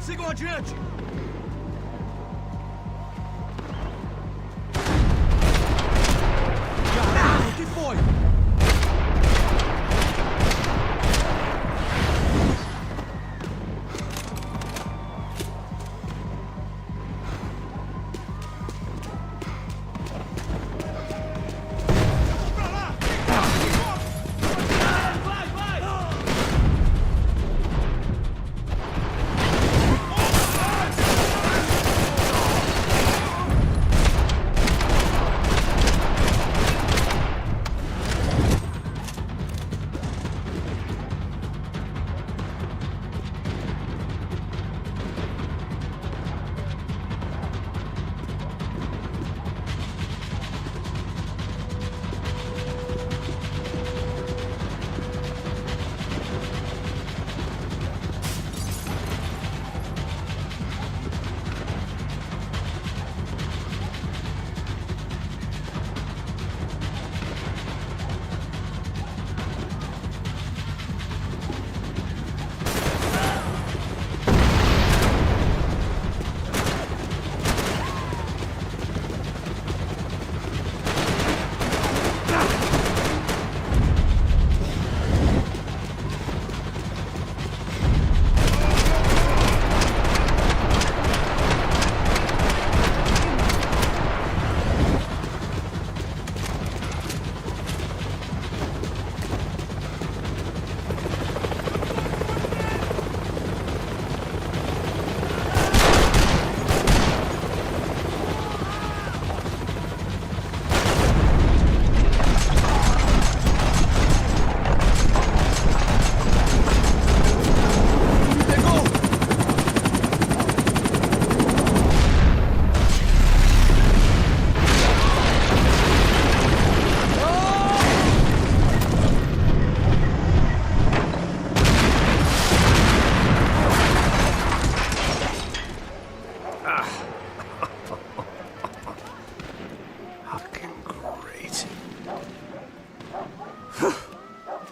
Sigam adiante! Caralho, o que foi?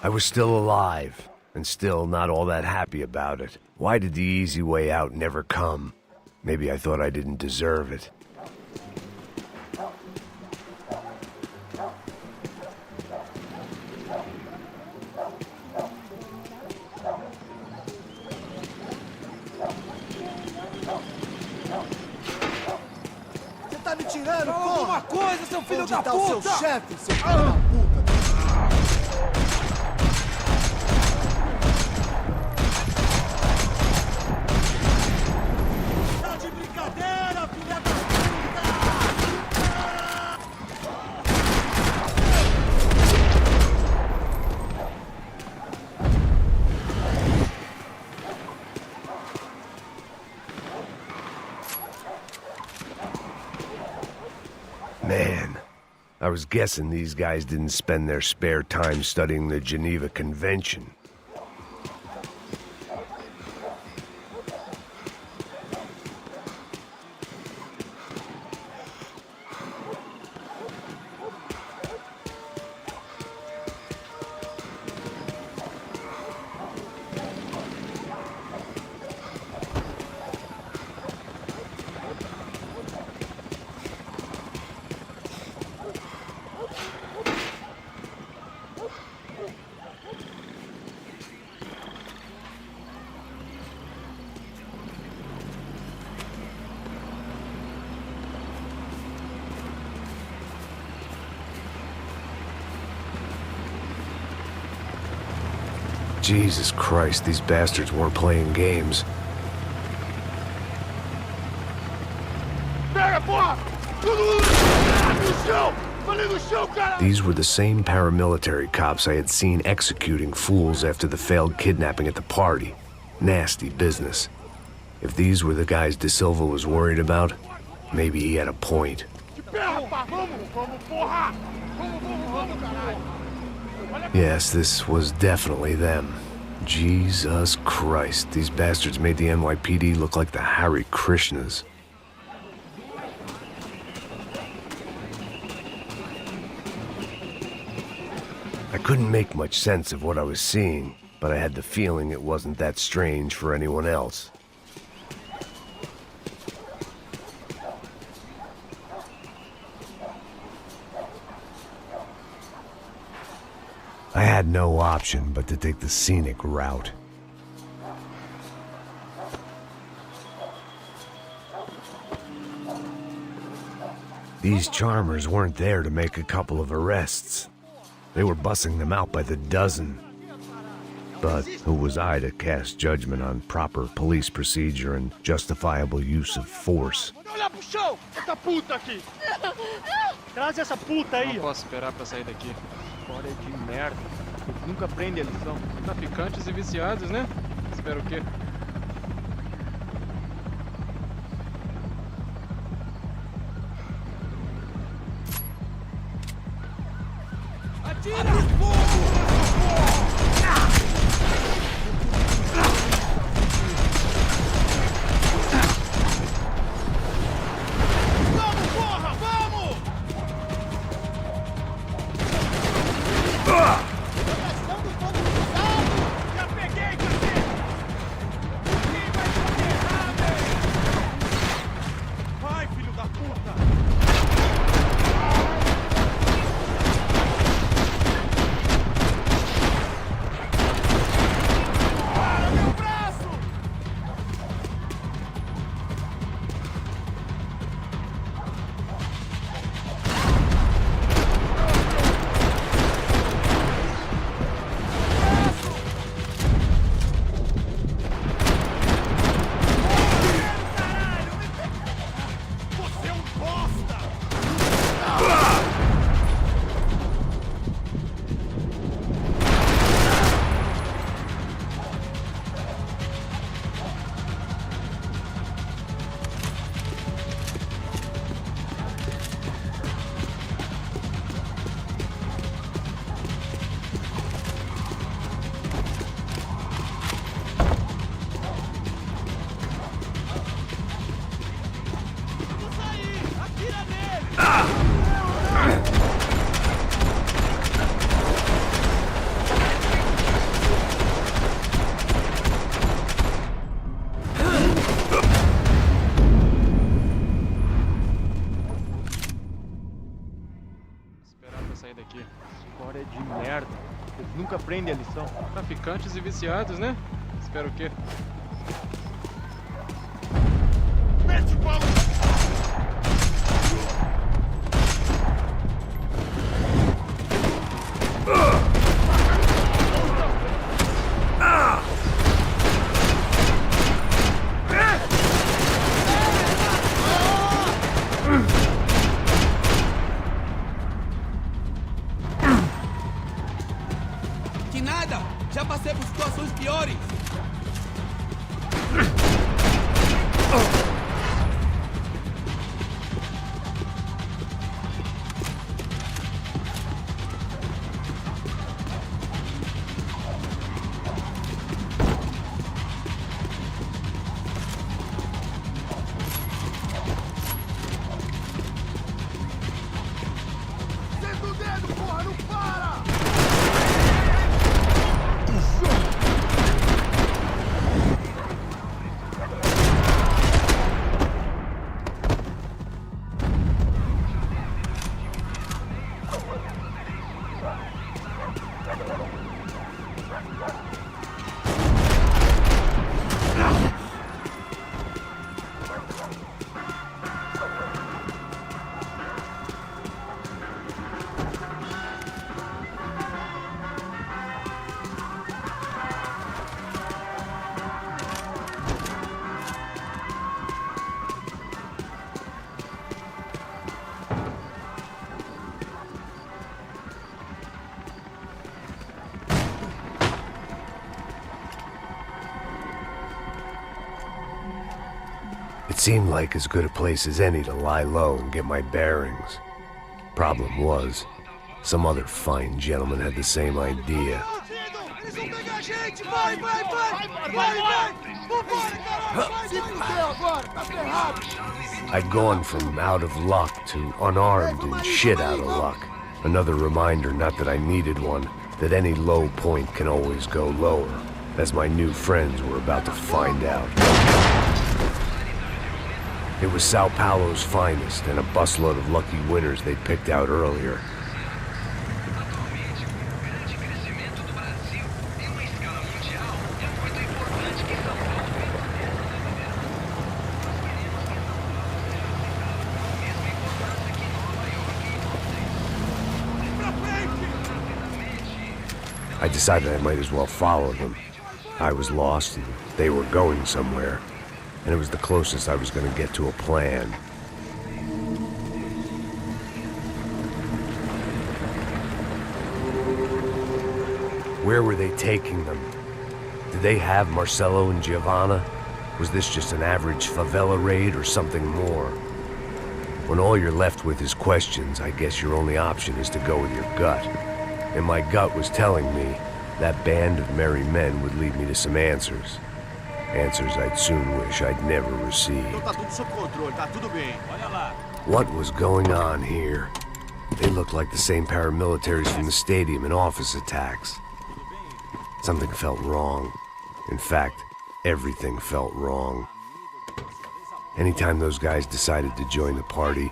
I was still alive, and still not all that happy about it. Why did the easy way out never come? Maybe I thought I didn't deserve it. Você tá me tirando, Fala porra? alguma coisa, seu filho da Onde tá o seu puta! chefe, seu filho da puta? Tá de brincadeira, filha da puta! Man, I was guessing these guys didn't spend their spare time studying the Geneva Convention. Jesus Christ, these bastards weren't playing games. Pega, porra! No chão! Falei no chão, cara! These were the same paramilitary cops I had seen executing fools after the failed kidnapping at the party. Nasty business. If these were the guys De Silva was worried about, maybe he had a point. De pé, rapaz! Vamos, porra! Vamos, caralho! Yes, this was definitely them. Jesus Christ, these bastards made the NYPD look like the Hare Krishnas. I couldn't make much sense of what I was seeing, but I had the feeling it wasn't that strange for anyone else. had no option but to take the scenic route. These charmers weren't there to make a couple of arrests. They were bussing them out by the dozen. But who was I to cast judgment on proper police procedure and justifiable use of force? Olha pro chão! Essa puta aqui! Traz essa puta aí! Não posso esperar pra sair daqui. Fora de merda. Eles nunca aprendem a lição. Traficantes e viciados, né? Espero o quê? Atira! Fogo! Vamos, porra! Vamos! Já peguei, cacete! Quem vai te enterrar, velho? Vai, filho da puta! Sair daqui. Fora de merda. Eles nunca aprendem a lição. Traficantes e viciados, né? Espero o quê? Mete bala! Que nada! Já passei por situações piores! Senta o dedo, porra! Não para! It seemed like as good a place as any to lie low and get my bearings. Problem was, some other fine gentleman had the same idea. Eles vão pegar a gente! Vai, vai, vai! Vai, vai! Vambora, caralho! Se fudeu agora! Tá ferrado! I'd gone from out of luck to unarmed and shit out of luck. Another reminder, not that I needed one, that any low point can always go lower, as my new friends were about to find out. It was Sao Paulo's finest and a busload of lucky winners they'd picked out earlier. I decided I might as well follow them. I was lost and they were going somewhere, and it was the closest I was going to get to a plan. Where were they taking them? Did they have Marcelo and Giovanna? Was this just an average favela raid or something more? When all you're left with is questions, I guess your only option is to go with your gut. And my gut was telling me that band of merry men would lead me to some answers. Answers I'd soon wish I'd never received. What was going on here? They looked like the same paramilitaries from the stadium in office attacks. Something felt wrong. In fact, everything felt wrong. Anytime those guys decided to join the party,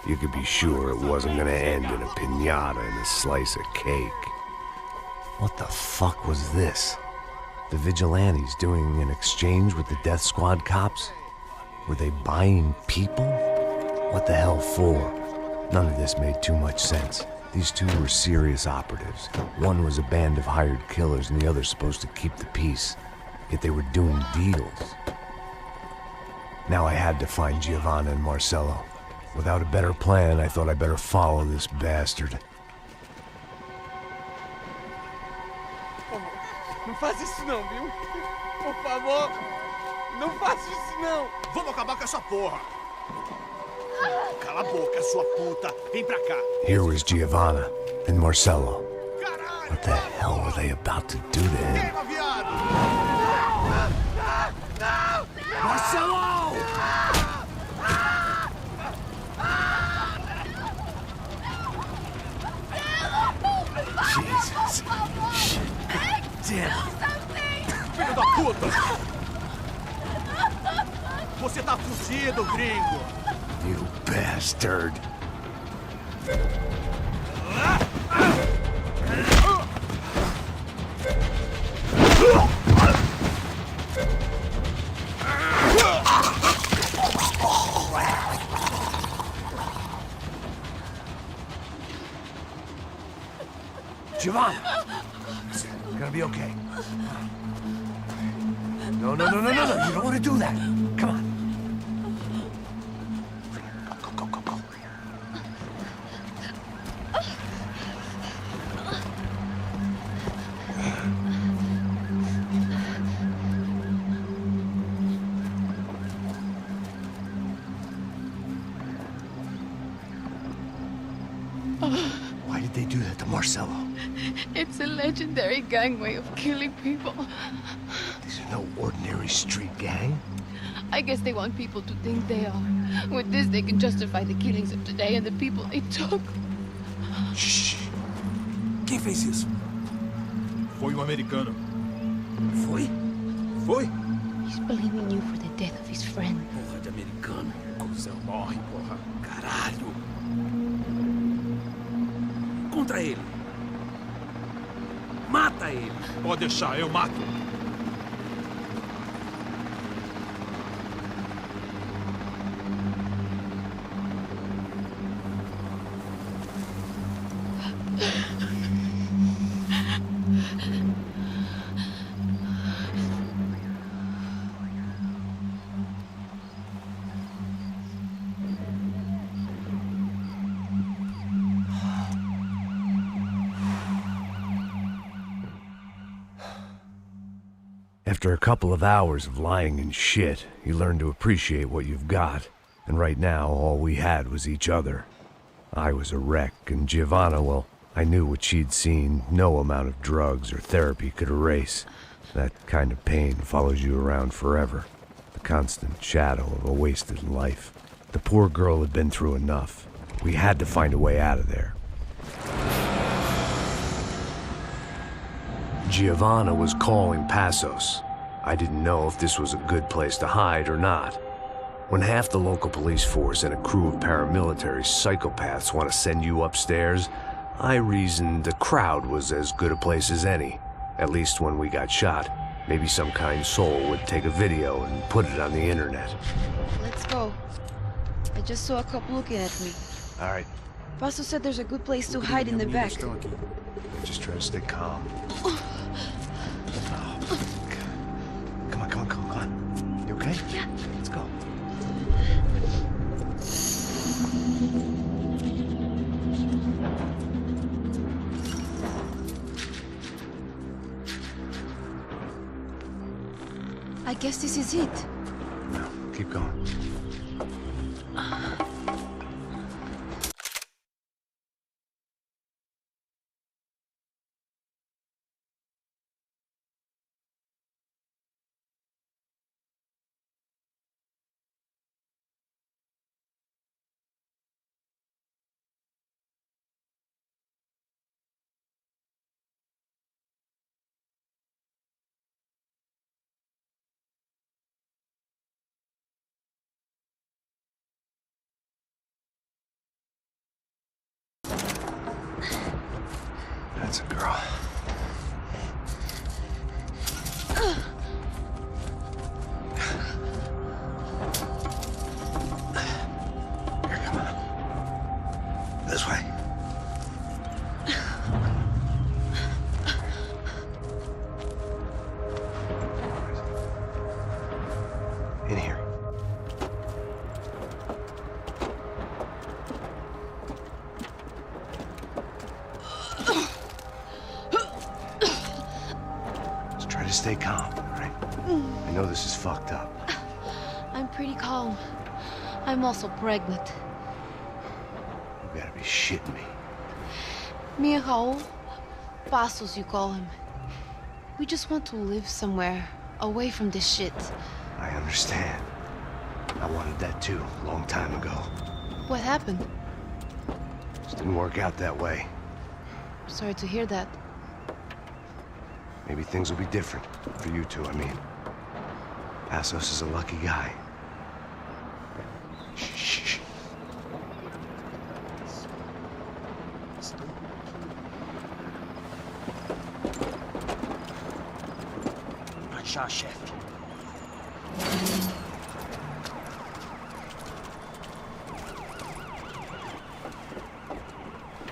you could be sure it wasn't gonna end in a piñata and a slice of cake. What the fuck was this? The vigilantes doing an exchange with the death squad cops? Were they buying people? What the hell for? None of this made too much sense. These two were serious operatives. One was a band of hired killers and the other supposed to keep the peace. Yet they were doing deals. Now I had to find Giovanna and Marcelo. Without a better plan, I thought I better follow this bastard. Não faz isso não, viu? Por favor, não faça isso não. Vamos acabar com essa porra. Cala a boca, sua puta. Vem pra cá. Here was Giovanna and Marcelo. What the hell were they about to do to him? Marcelo! Jesus. Shit. Damn. Filho da puta! Você tá fugido, gringo! You bastard. Giovanna! It's gonna be okay. No. You don't want to do that. Come on. Go. Why did they do that to Marcelo? It's a legendary gang way of killing people. These are no ordinary street gang. I guess they want people to think they are. With this, they can justify the killings of today and the people they took. Shh. Quem fez isso? Foi um americano. Foi? He's blaming you for the death of his friend. Porra de americano. Cusão, morre, porra. Caralho. Contra ele. Mata ele. Pode deixar, eu mato. After a couple of hours of lying in shit, you learn to appreciate what you've got. And right now, all we had was each other. I was a wreck, and Giovanna, well, I knew what she'd seen no amount of drugs or therapy could erase. That kind of pain follows you around forever. The constant shadow of a wasted life. The poor girl had been through enough. We had to find a way out of there. Giovanna was calling Passos. I didn't know if this was a good place to hide or not. When half the local police force and a crew of paramilitary psychopaths want to send you upstairs, I reasoned the crowd was as good a place as any. At least when we got shot, maybe some kind soul would take a video and put it on the internet. Let's go. I just saw a cop looking at me. All right, Passo said there's a good place to hide in the back. Just try to stay calm. Come on. You okay? Yeah. Let's go. I guess this is it. No, keep going. That's a girl. Here, come on. This way. In here. Try to stay calm, all right? I know this is fucked up. I'm pretty calm. I'm also pregnant. You gotta be shitting me. Me and Raul, Passos you call him. We just want to live somewhere, away from this shit. I understand. I wanted that too, a long time ago. What happened? Just didn't work out that way. Sorry to hear that. Maybe things will be different. For you two, I mean. Passos is a lucky guy. Shh. Marchar, chefe.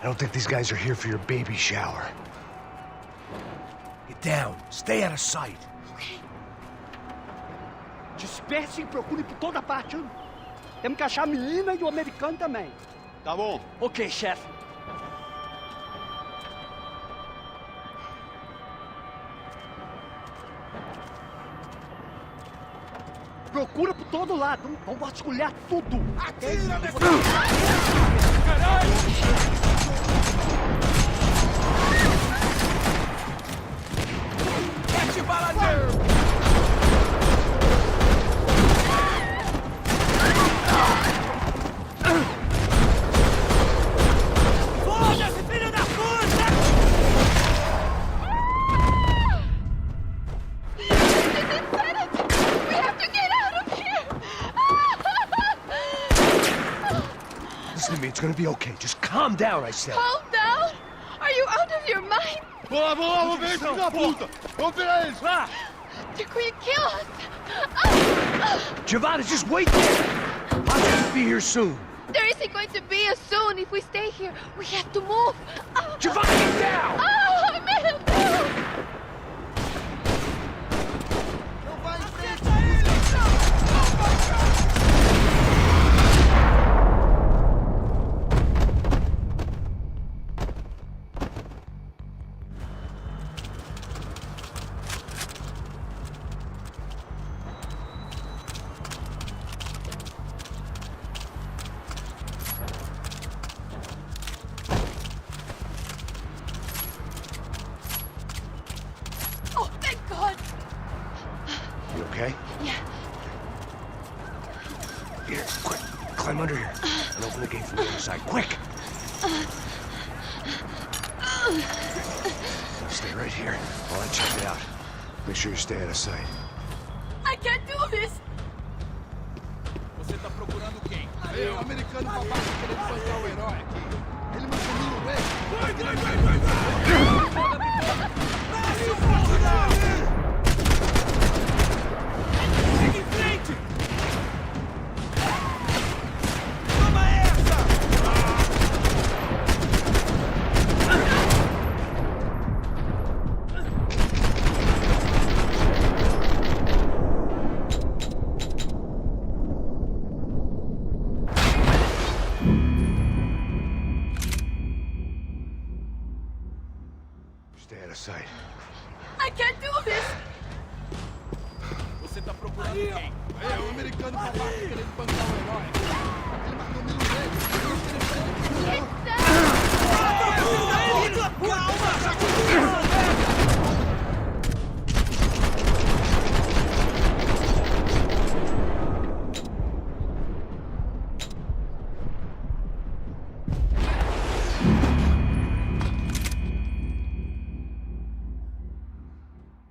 I don't think these guys are here for your baby shower. Get down. Stay out of sight. Disperse e procure por toda parte. Hein? Temos que achar a menina e o americano também. Tá bom. Ok, chefe. Procura por todo lado. Vamos vasculhar tudo. Atira nesse... Caralho! Mete bala nele! Foda-se, filho da puta! We have to get out of here! Listen to me, it's gonna be okay. Just calm down, I said. Calm down? Are you out of your mind? Vamos ver esse filho da puta! Vamos virar eles, vá! They're going to kill us! Giovanna, just wait there! I'll be here soon. There isn't going to be a soon if we stay here. We have to move. Giovanna, get down! Oh, man, no! Oh, thank God! You okay? Yeah. Here, quick. Climb under here. And open the gate from the other side. Quick! Now stay right here while I check it out. Make sure you stay out of sight. I can't do this! Você tá procurando quem? O americano pra baixo da televisão que é o herói aqui. Ele me sumiu, velho. Vai! Siga em frente! Toma essa! Stay out of sight. I can't do this! Você tá procurando quem? É, o americano babaca querendo bancar o herói. Aquele matou mil vezes.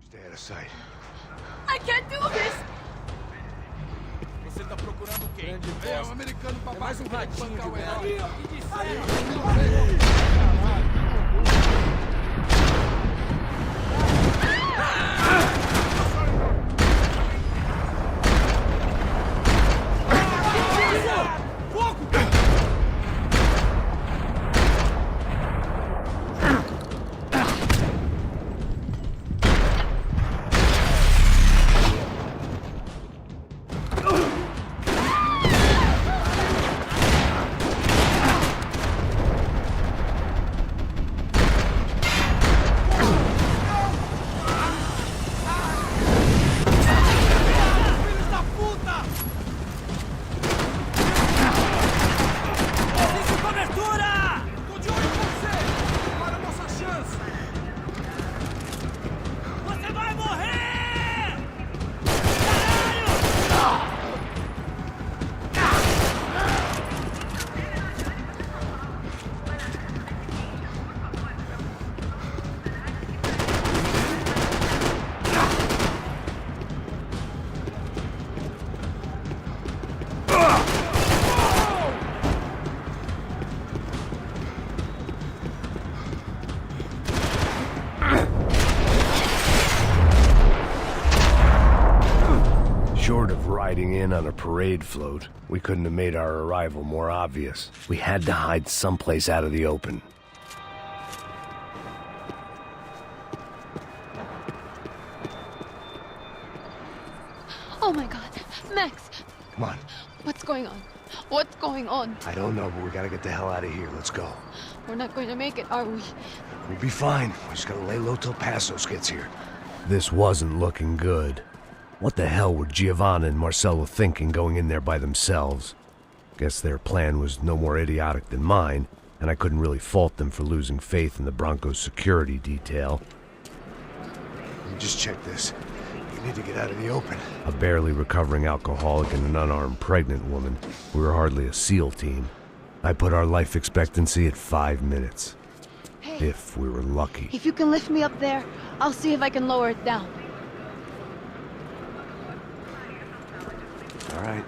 Stay out of sight. I can't do this! Você tá procurando quem? É, o americano babaca mais um querendo ratinho bancar o de herói. merda. Que disseram? Short of riding in on a parade float, we couldn't have made our arrival more obvious. We had to hide someplace out of the open. Oh my god. Max, Come on. what's going on? What's going on? I don't know, but we gotta get the hell out of here. Let's go. We're not going to make it, are we? We'll be fine. We just gotta lay low till Passos gets here. This wasn't looking good. What the hell were Giovanna and Marcello thinking going in there by themselves? Guess their plan was no more idiotic than mine, and I couldn't really fault them for losing faith in the Broncos' security detail. Just check this. We need to get out of the open. A barely recovering alcoholic and an unarmed pregnant woman. We were hardly a SEAL team. I put our life expectancy at 5 minutes. Hey. If we were lucky. If you can lift me up there, I'll see if I can lower it down. All right.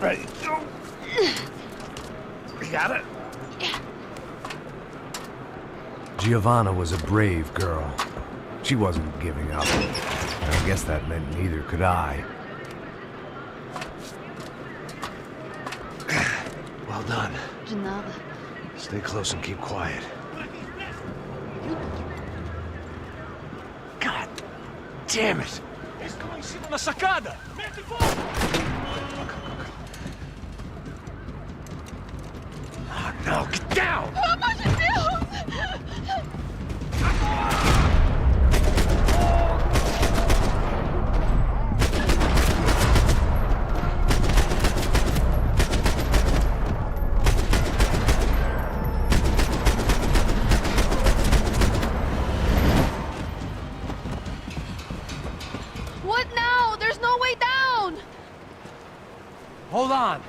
Ready, go. You got it? Yeah. Giovanna was a brave girl. She wasn't giving up. And I guess that meant neither could I. Well done. De nada. Stay close and keep quiet. God damn it! Eles estão em cima da sacada! Mete fogo! Oh, no, get down! Pelo amor de Deus! What now? There's no way down! Hold on!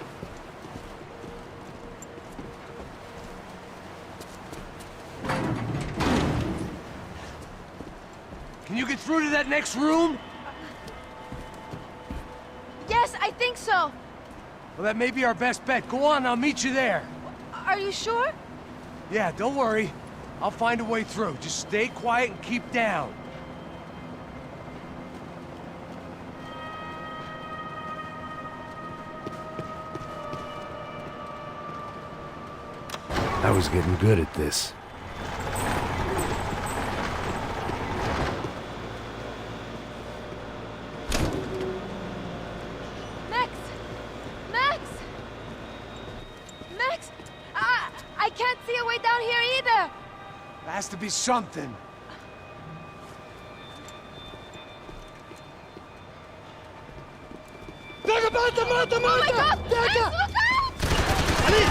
Can you get through to that next room? Yes, I think so. Well, that may be our best bet. Go on, I'll meet you there. Are you sure? Yeah, don't worry. I'll find a way through. Just stay quiet and keep down. I was getting good at this. Max! Max! Max! I I can't see a way down here either. There has to be something. Pega, mata, mata, mata! Oh my God! Pega! Look out! Ali!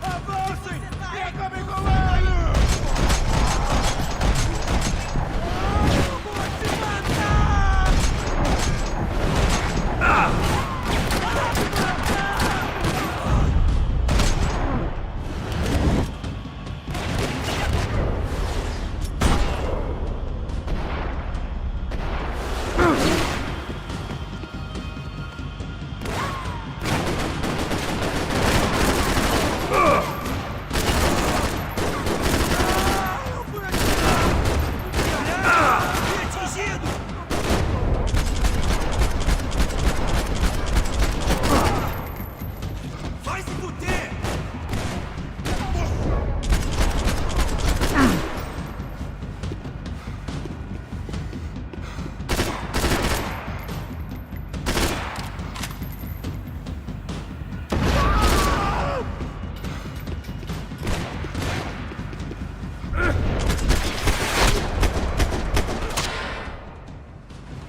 Avancem! Pega, me comando! Vou te matar! Vai se fuder!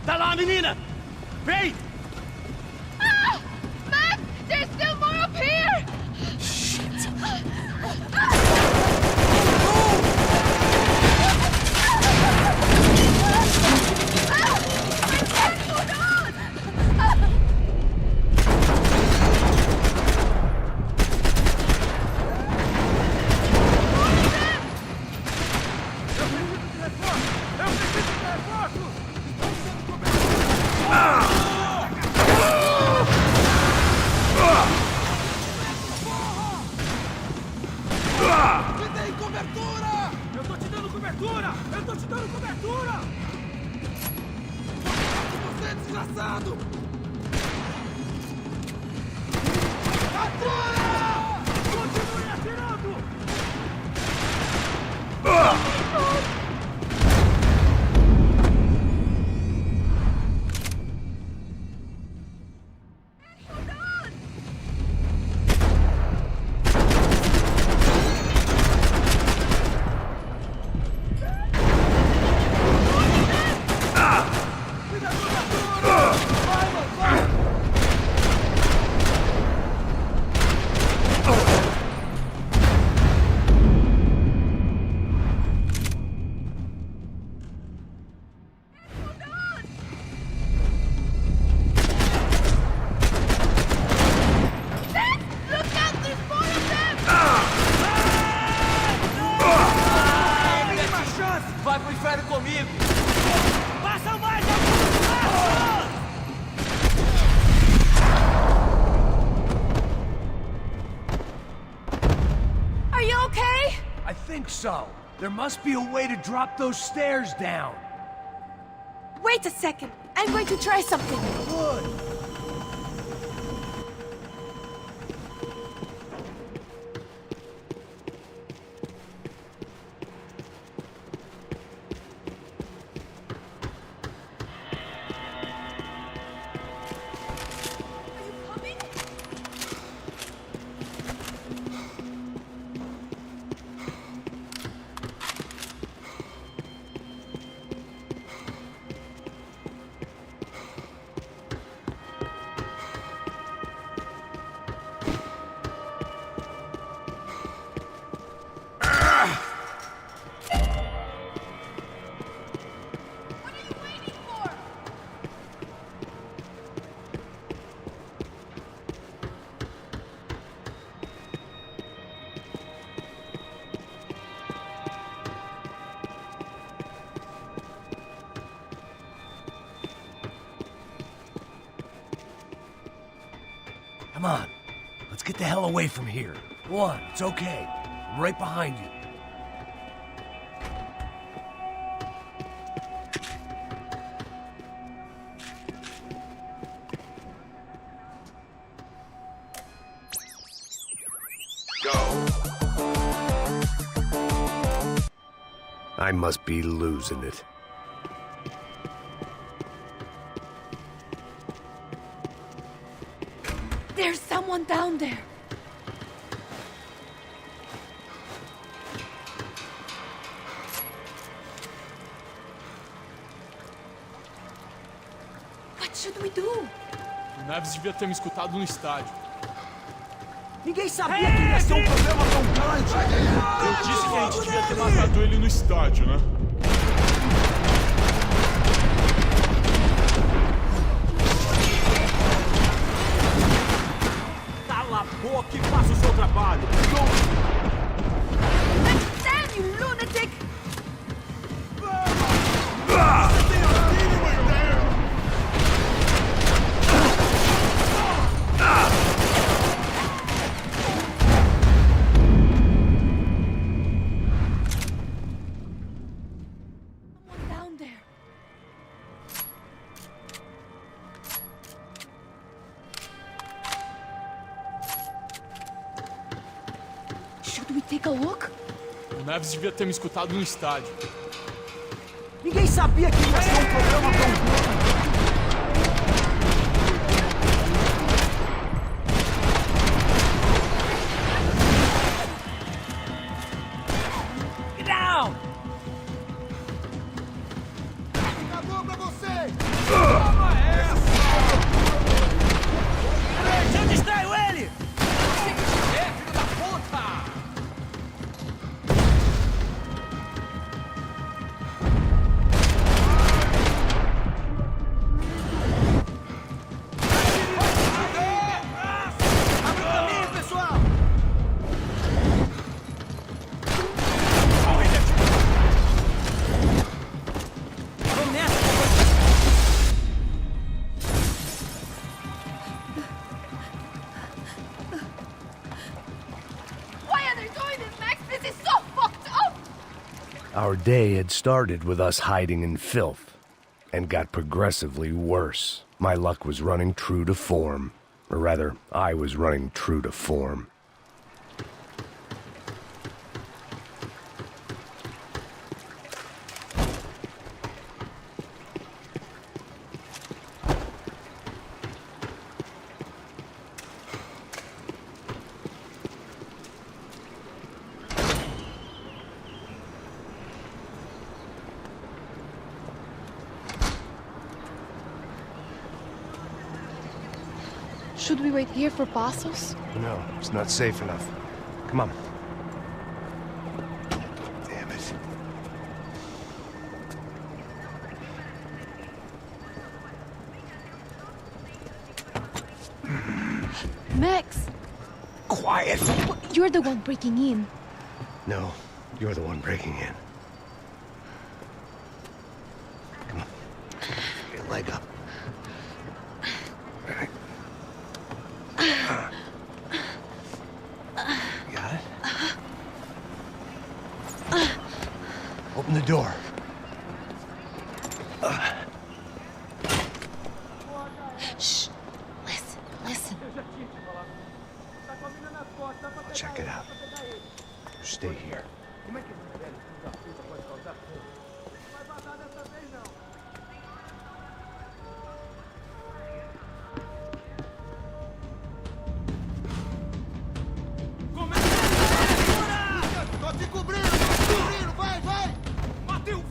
Tá lá, menina! Vem! Ah! Max, there's still more up here! Me dê cobertura! Eu tô te dando cobertura! Eu tô te dando cobertura! Você é desgraçado! Atira! Continue atirando! Vai pro inferno comigo! Passa mais alguns passos! Are you okay? I think so. There must be a way to drop those stairs down. Wait a second. I'm going to try something. Good. Come on. Let's get the hell away from here. Go on, it's okay. I'm right behind you. I must be losing it. There's someone down there. What should we do? O Neves devia ter me escutado no estádio. Ninguém sabia que ia ser um problema tão grande. Eu disse que a gente devia ter matado ele no estádio, né? Cala a boca e faça o seu trabalho. Damn, you lunatic! Down there. Should we take a look? O Neves devia ter me escutado no estádio. Ninguém sabia que ia ser um problema tão grande. Get down! Acabou pra você! Toma essa! Gente, eu distraio ele! É, filho da puta! Abre o caminho, pessoal! Vamos nessa! Why are they doing this, Max? This is so fucked up! Our day had started with us hiding in filth, and got progressively worse. My luck was running true to form. Or rather, I was running true to form. Should we wait here for Passos? No, it's not safe enough. Come on. Damn it. Max! Quiet! You're the one breaking in. No, you're the one breaking in. Come on. Get a leg up. Got it? Open the door. Shh. Listen. Check it out. Stay here. Tô te cobrindo, vai! Matei o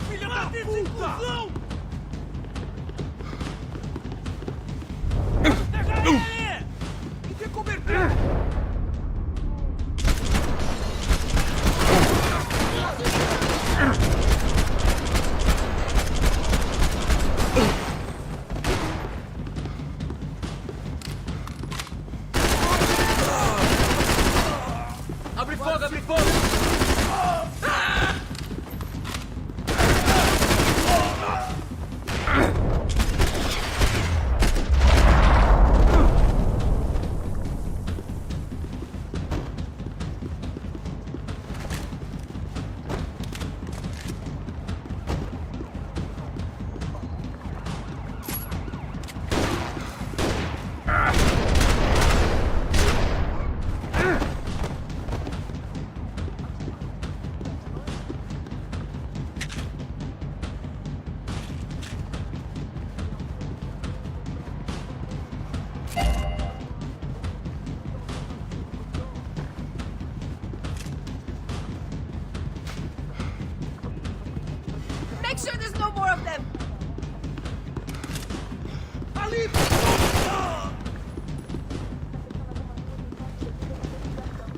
Make sure there's no more of them.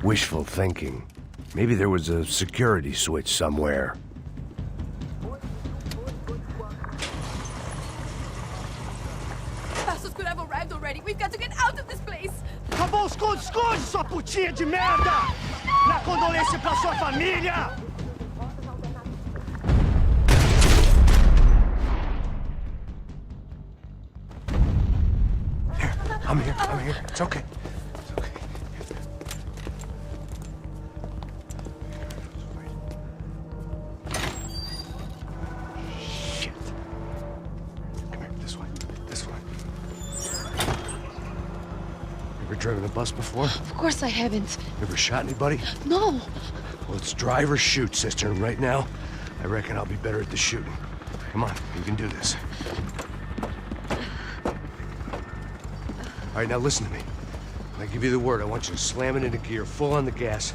Wishful thinking. Maybe there was a security switch somewhere. Passos could have arrived already. We've got to get out of this place. Tá bom, esconde, esconde, sua putinha de merda! Na condolência pra sua família! I'm here. It's okay. Shit. Come here, this way. Ever driven a bus before? Of course I haven't. Ever shot anybody? No. Well, it's drive or shoot, sister, and right now, I reckon I'll be better at the shooting. Come on, you can do this. All right, now listen to me. When I give you the word, I want you to slam it into gear, full on the gas,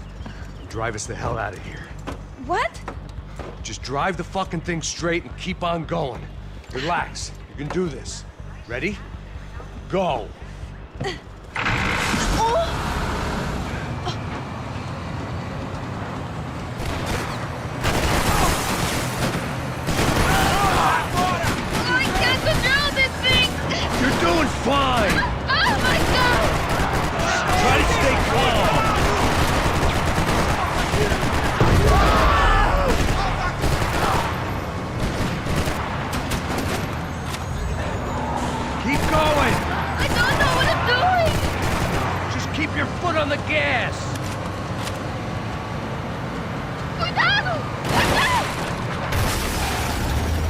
and drive us the hell out of here. What? Just drive the fucking thing straight and keep on going. Relax. You can do this. Ready? Go. I can't control this thing. You're doing fine. Oh my God! Try to stay calm. Keep going. I don't know what I'm doing. Just keep your foot on the gas. Cuidado! Watch out!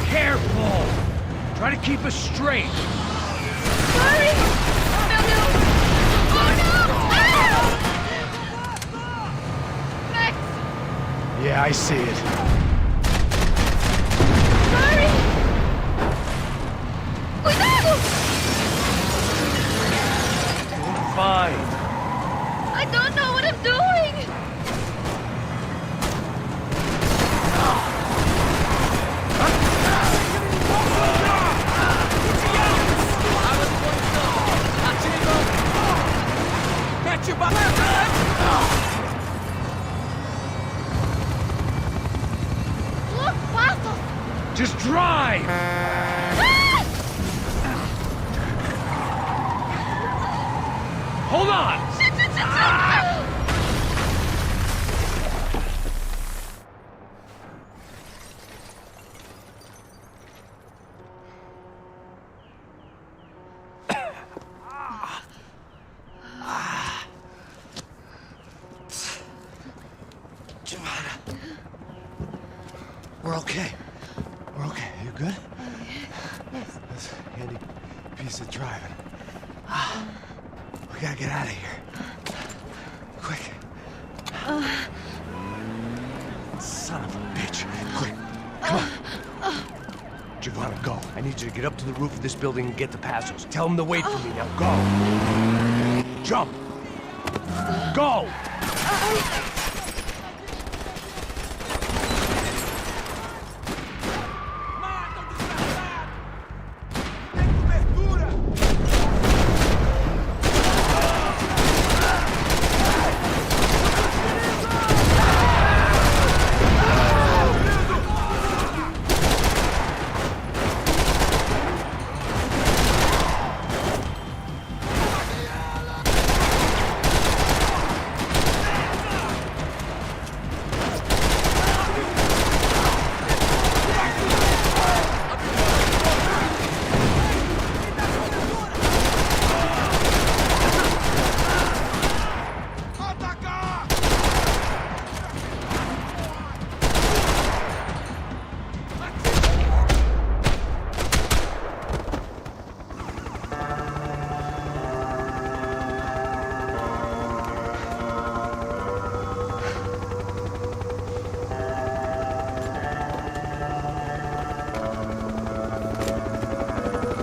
Careful. Try to keep us straight. Hurry! No, no! Oh no! Ah! Max! Yeah, I see it. Hurry! Cuidado! Fine. I don't know what I'm doing! Look, Passos! Just drive. Hold on. Shit, shit, shit, shit! We're okay. You good? Yes. That's a handy piece of driving. We gotta get out of here. Quick. Son of a bitch. Quick. Come on. Giovanna, go. I need you to get up to the roof of this building and get the Passos. Tell them to wait for me. Now go. Jump. Go.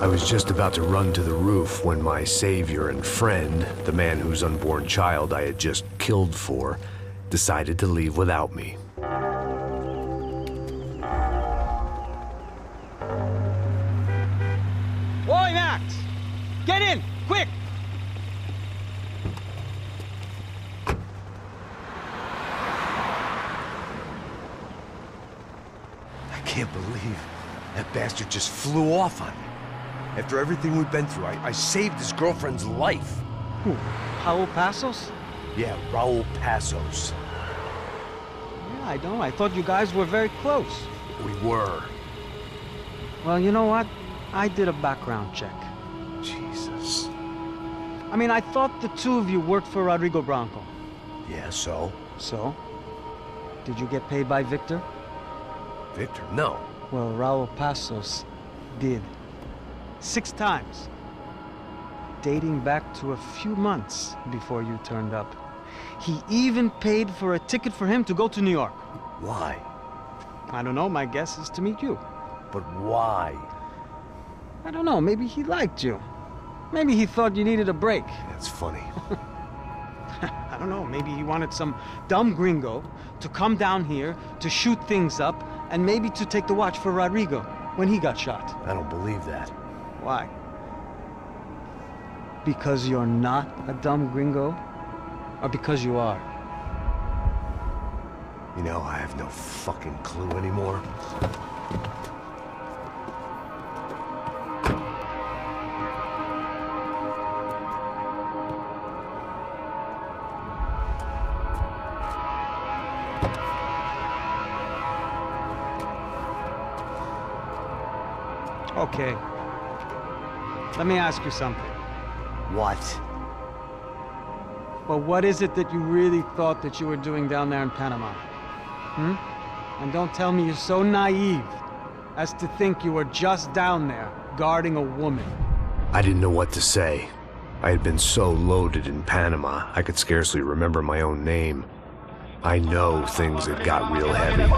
I was just about to run to the roof when my savior and friend, the man whose unborn child I had just killed for, decided to leave without me. act. Get in, quick! I can't believe that bastard just flew off on me. After everything we've been through, I saved his girlfriend's life. Who? Raul Passos? Yeah, Raul Passos. Yeah, I know. I thought you guys were very close. We were. Well, you know what? I did a background check. Jesus. I mean, I thought the two of you worked for Rodrigo Branco. Yeah, so? So? Did you get paid by Victor? Victor? No. Well, Raul Passos did. 6 times. Dating back to a few months before you turned up. He even paid for a ticket for him to go to New York. Why? I don't know. My guess is to meet you. But why? I don't know. Maybe he liked you. Maybe he thought you needed a break. That's funny. I don't know. Maybe he wanted some dumb gringo to come down here to shoot things up and maybe to take the watch for Rodrigo when he got shot. I don't believe that. Why? Because you're not a dumb gringo? Or because you are? You know, I have no fucking clue anymore. Okay. Let me ask you something. What? Well, what is it that you really thought that you were doing down there in Panama? And don't tell me you're so naive as to think you were just down there guarding a woman. I didn't know what to say. I had been so loaded in Panama, I could scarcely remember my own name. I know things had got real heavy.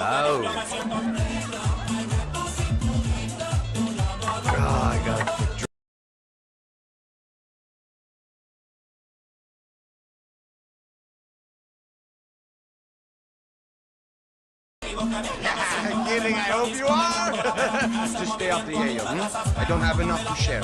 Oh. God, I got Kidding, I hope you are! Just stay off the yayo, I don't have enough to share.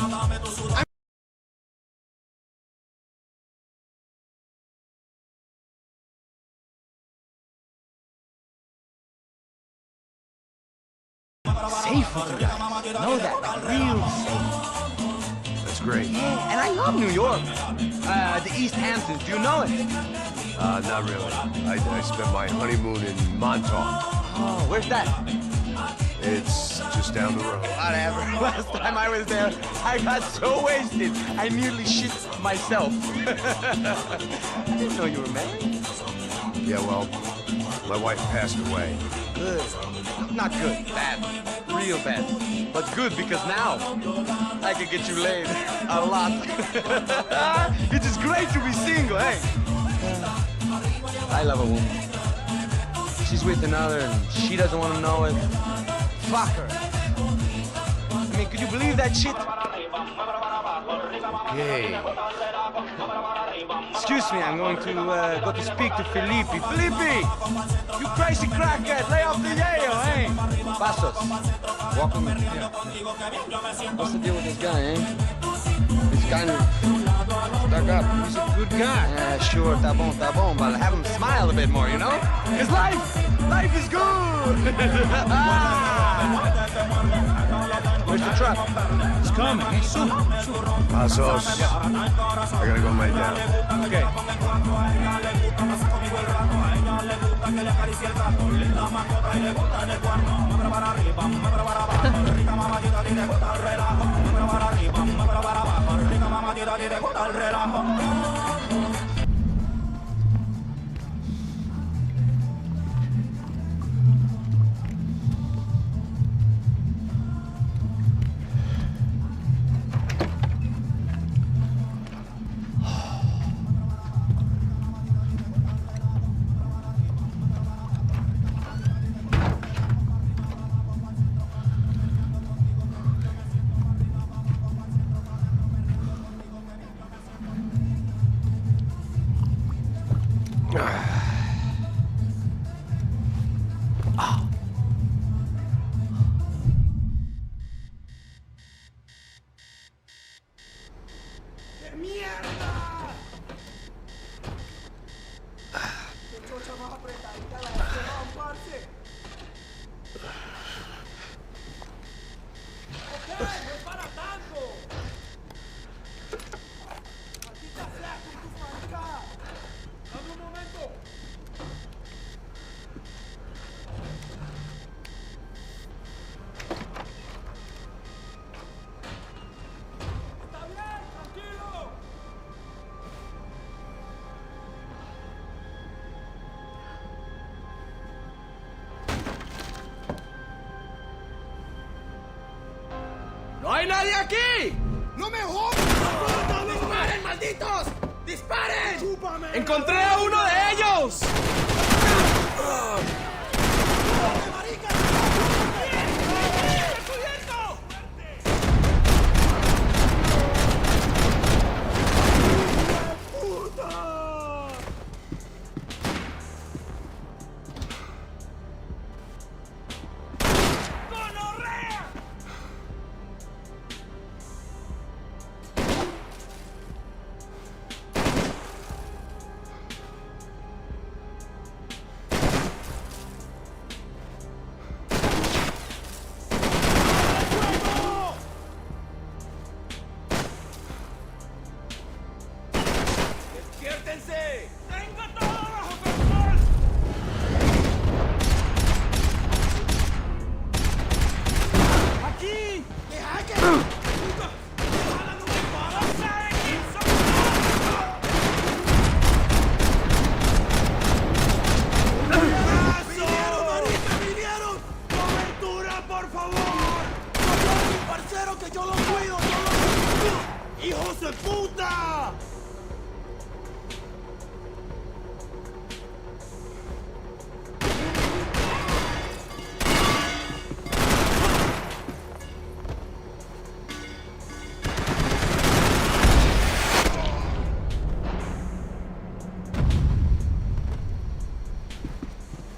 Safe with you guys. Know that, like real safe. That's great. Yeah, and I love New York. The East Hamptons, do you know it? Not really. I spent my honeymoon in Montauk. Oh, where's that? It's just down the road. Whatever. Last time I was there, I got so wasted, I nearly shit myself. I didn't know you were married. Yeah, well, my wife passed away. Good. Not good. Bad. Real bad. But good because now I can get you laid a lot. It is great to be single, hey? I love a woman. She's with another and she doesn't want to know it. Fuck her. I mean, Could you believe that shit? Hey. Excuse me, I'm going to go to speak to Felipe. Felipe! You crazy crackhead, lay off the yayo, eh? Passos. Walk with me. Yeah. What's the deal with this guy, eh? He's kind of stuck up. He's a good guy. Yeah, sure, tá bom, but have him smile a bit more, you know? Because life is good! Where's the truck? It's coming. Hey, soon. Passos. I gotta go lay down. Okay. ¡No hay nadie aquí! ¡No me jodas! ¡Disparen, malditos! ¡Disparen! ¡Chúpame! ¡Encontré a uno de ellos! ¡Despiértense! ¡Tengo todo bajo control! ¡Aquí! ¡Deja que... ¡Ojalá no me para! ¡Saben quién ¡Vinieron, manita, vinieron! ¡Cobertura, por favor! ¡No, mi parcero, que yo lo cuido! ¡Hijos de puta!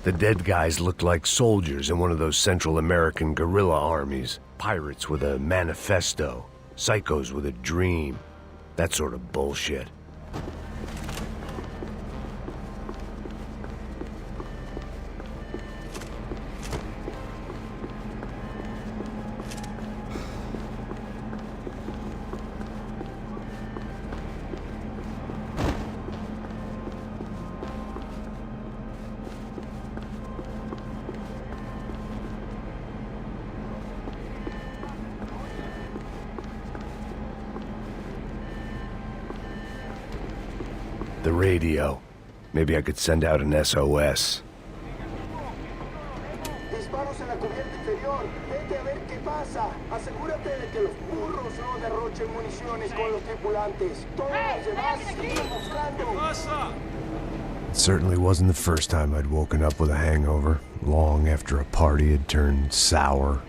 The dead guys looked like soldiers in one of those Central American guerrilla armies. Pirates with a manifesto. Psychos with a dream. That sort of bullshit. The radio. Maybe I could send out an SOS. Disparos en la cubierta inferior. Vete a ver qué pasa. Asegúrate de que los burros no derrochen municiones con los tripulantes. Todos los demás siguen buscando. It certainly wasn't the first time I'd woken up with a hangover, long after a party had turned sour.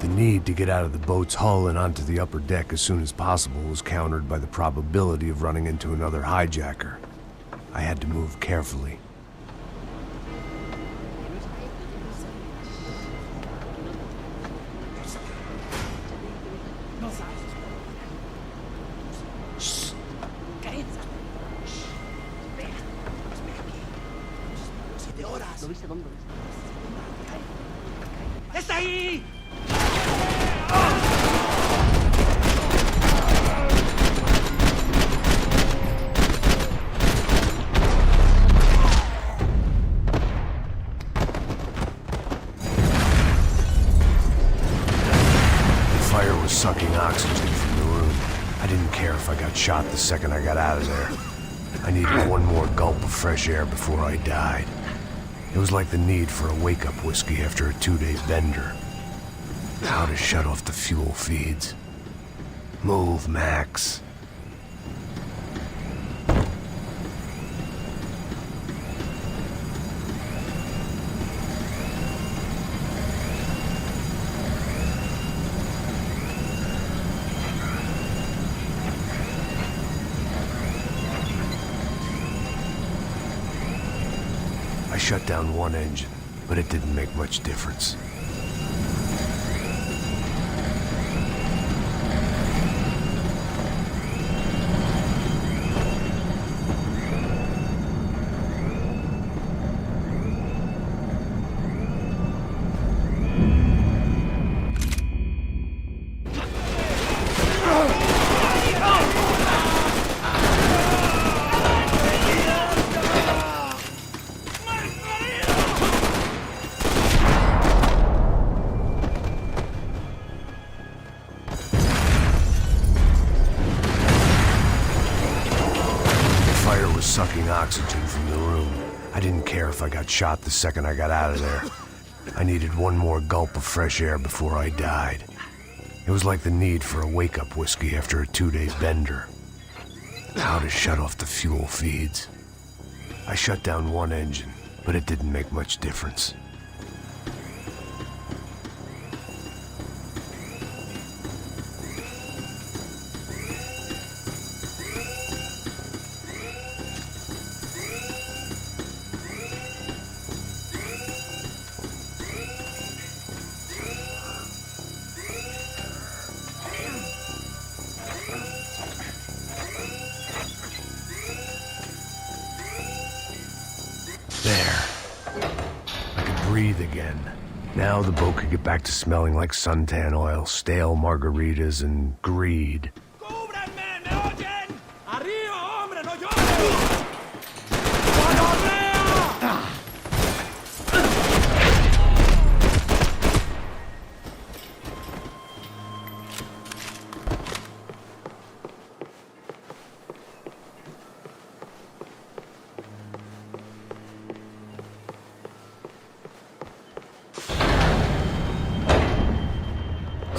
The need to get out of the boat's hull and onto the upper deck as soon as possible was countered by the probability of running into another hijacker. I had to move carefully. ¡Está ahí! Sucking oxygen from the room. I didn't care if I got shot the second I got out of there. I needed one more gulp of fresh air before I died. It was like the need for a wake-up whiskey after a 2-day bender. How to shut off the fuel feeds. Move, Max. I shut down one engine, but it didn't make much difference. Sucking oxygen from the room. I didn't care if I got shot the second I got out of there. I needed one more gulp of fresh air before I died. It was like the need for a wake-up whiskey after a 2-day bender. How to shut off the fuel feeds. I shut down one engine, but it didn't make much difference. Breathe again. Now the boat could get back to smelling like suntan oil, stale margaritas, and greed.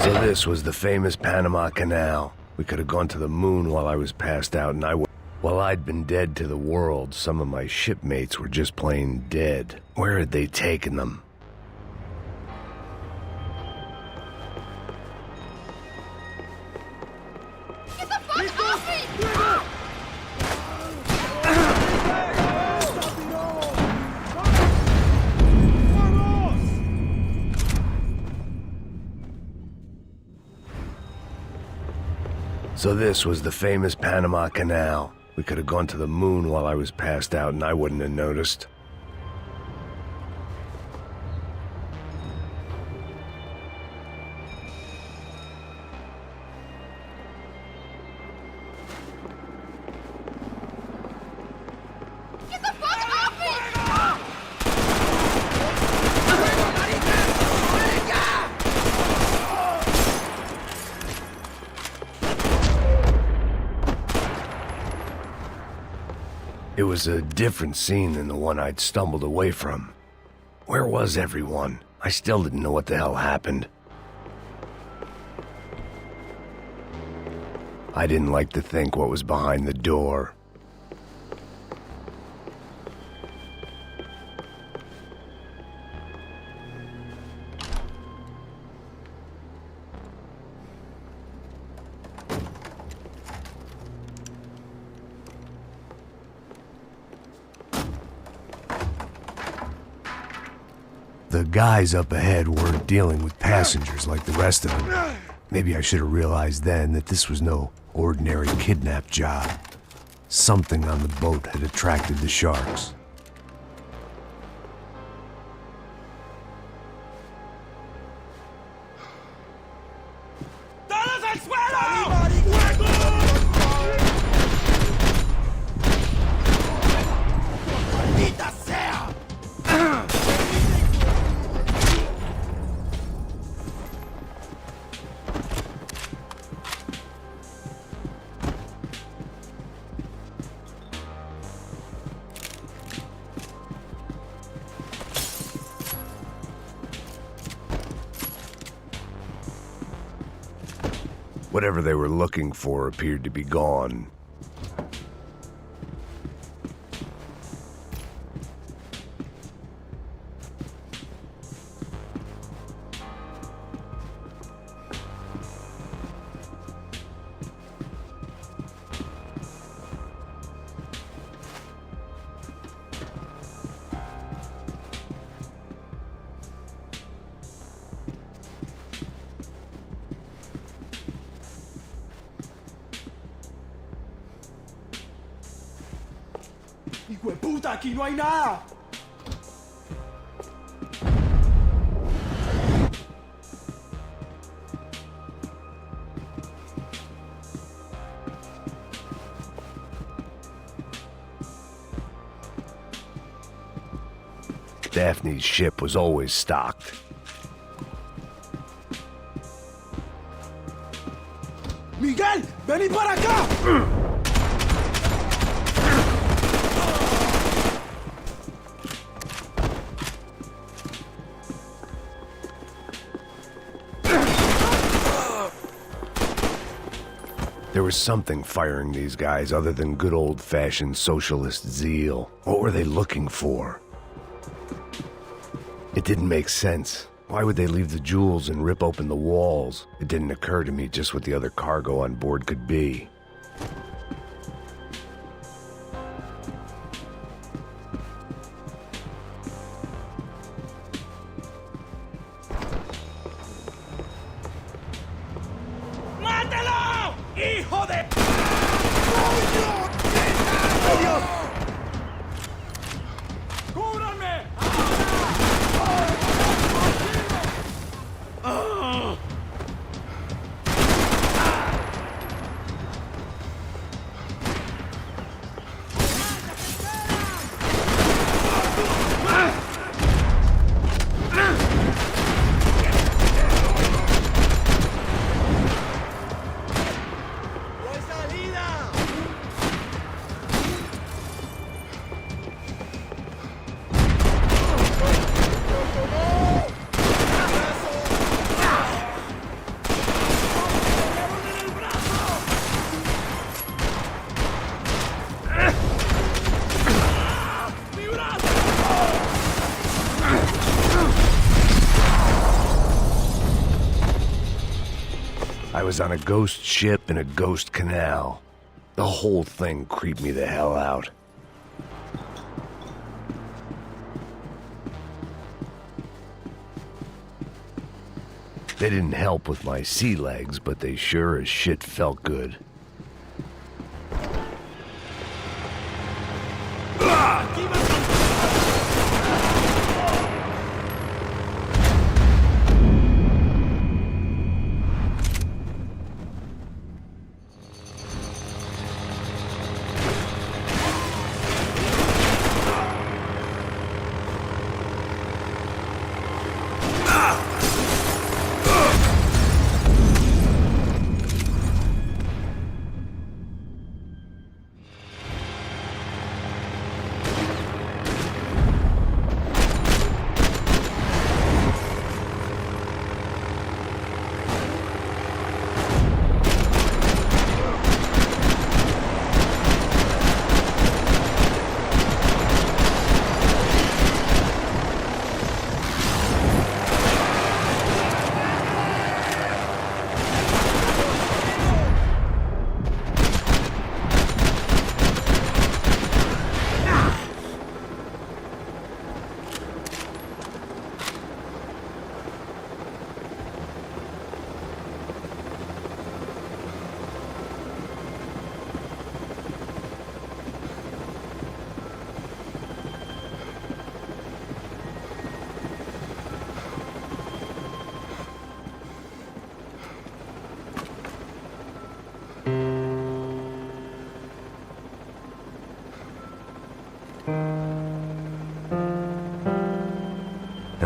So this was the famous Panama Canal. We could have gone to the moon while I was passed out, and while I'd been dead to the world, some of my shipmates were just plain dead. Where had they taken them? Get the fuck off me! So this was the famous Panama Canal. We could have gone to the moon while I was passed out, and I wouldn't have noticed. Get the fuck off me! It was a different scene than the one I'd stumbled away from. Where was everyone? I still didn't know what the hell happened. I didn't like to think what was behind the door. the guys up ahead weren't dealing with passengers like the rest of them. Maybe I should have realized then that this was no ordinary kidnap job. Something on the boat had attracted the sharks. ¡Todos al suelo! ¡Maldita sea! Whatever they were looking for appeared to be gone. ¡Hijo de puta! ¡Aquí no hay nada! Daphne's ship was always stocked. ¡Miguel! ¡Vení para acá! There was something firing these guys other than good old-fashioned socialist zeal. What were they looking for? It didn't make sense. Why would they leave the jewels and rip open the walls? It didn't occur to me just what the other cargo on board could be. ¡Mátalo! ¡Hijo de... ¡Cúbranme! I was on a ghost ship in a ghost canal. The whole thing creeped me the hell out. They didn't help with my sea legs, but they sure as shit felt good.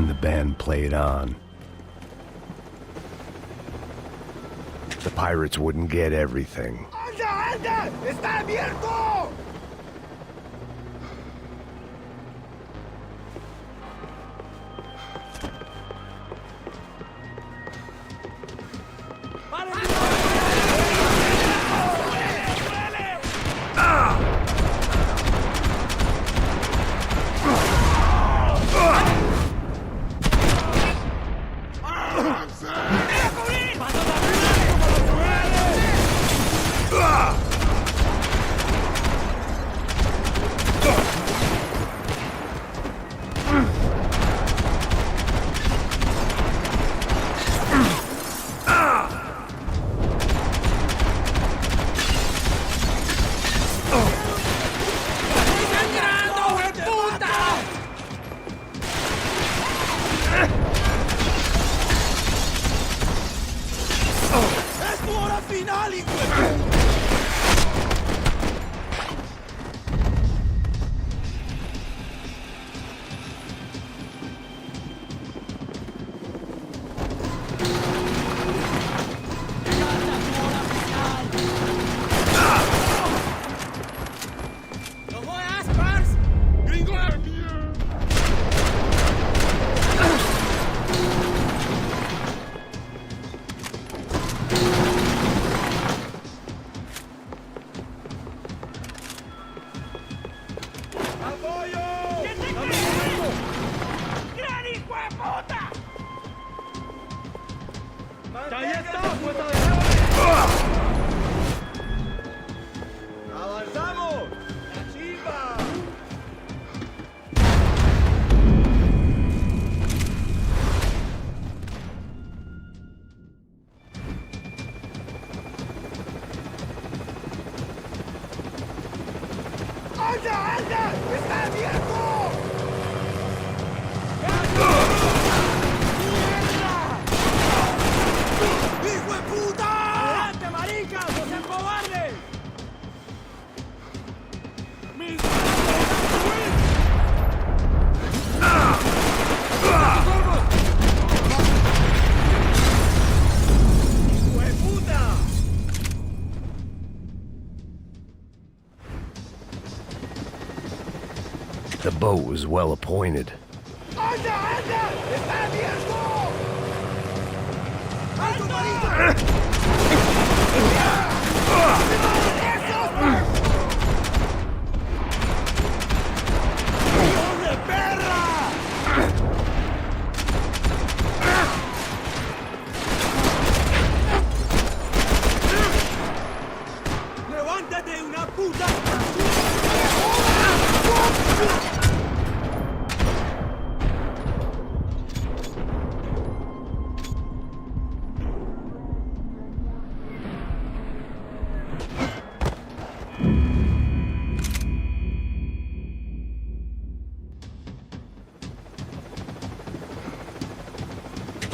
and the band played on. The pirates wouldn't get everything. ¡Anda, anda! ¡Está abierto! ¡Avanzamos! ¡Chimba! ¡Anda, anda! ¡Está abierto! ¡Hijo de puta! ¡Adelante, maricas! ¡No sean cobardes! ¡Hijo de puta! The boat was well appointed. ¡Anda, anda! ¡Está abierto! ¡Alto, marita! ¡Hijo de perra! ¡Levántate, una puta!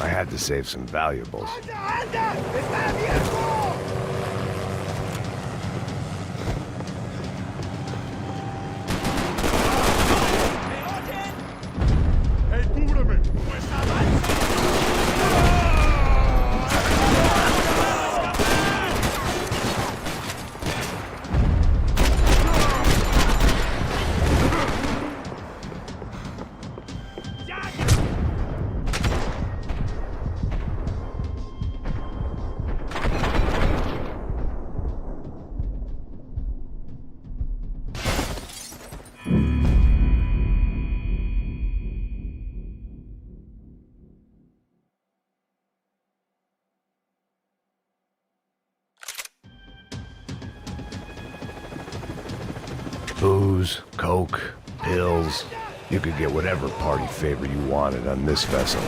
I had to save some valuables. ¡Anda, anda! ¡Está abierto! ¡Ey, cúbreme! ¡Pues avanza! Booze, coke, pills. You could get whatever party favor you wanted on this vessel.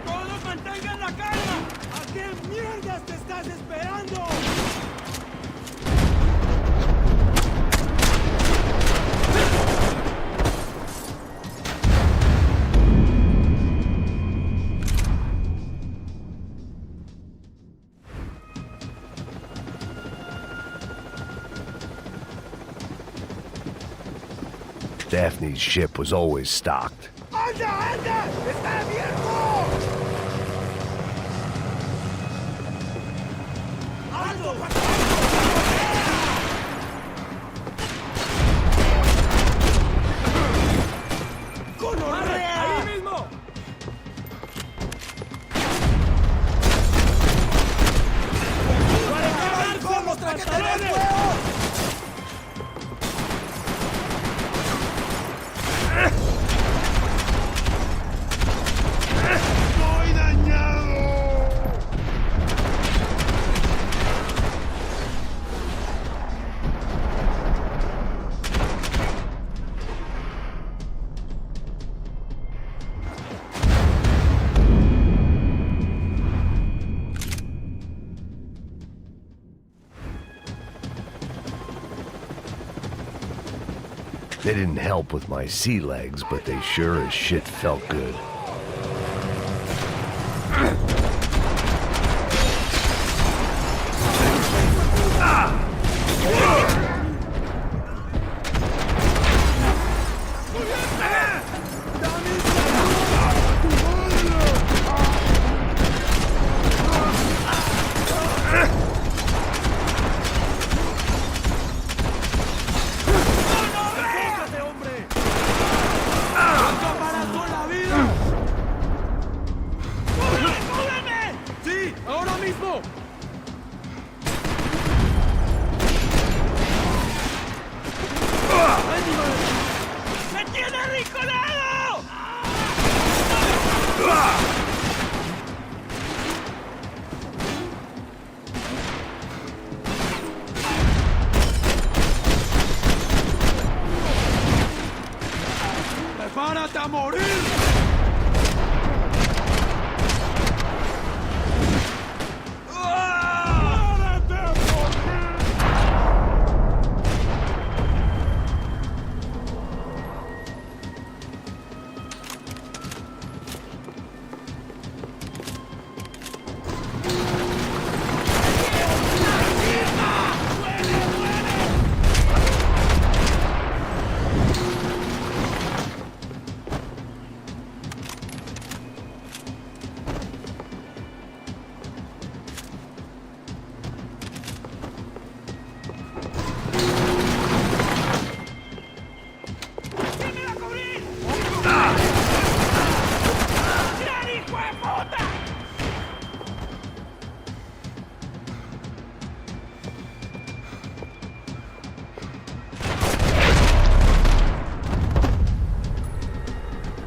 ¡Todos mantengan la calma! Daphne's ship was always stocked. ¡Anda, anda! ¡Está abierto! ¡Ahí mismo! ¡Vamos, traje tener fuego! ¡Estoy dañado! They didn't help with my sea legs, but they sure as shit felt good. ¡Sí! ¡Ahora mismo! ¡Me tiene arrinconado! ¡Prepárate a morir!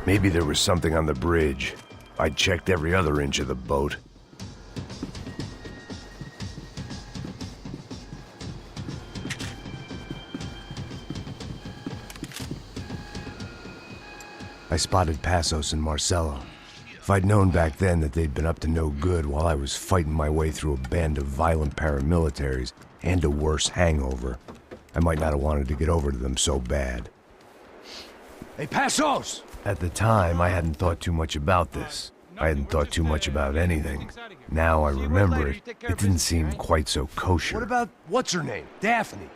Maybe there was something on the bridge. I checked every other inch of the boat. I spotted Passos and Marcelo. If I'd known back then that they'd been up to no good while I was fighting my way through a band of violent paramilitaries and a worse hangover, I might not have wanted to get over to them so bad. Hey, Passos! At the time, I hadn't thought too much about this. I hadn't thought too much about anything. Now I remember it, it didn't seem quite so kosher. What about, what's her name? Daphne.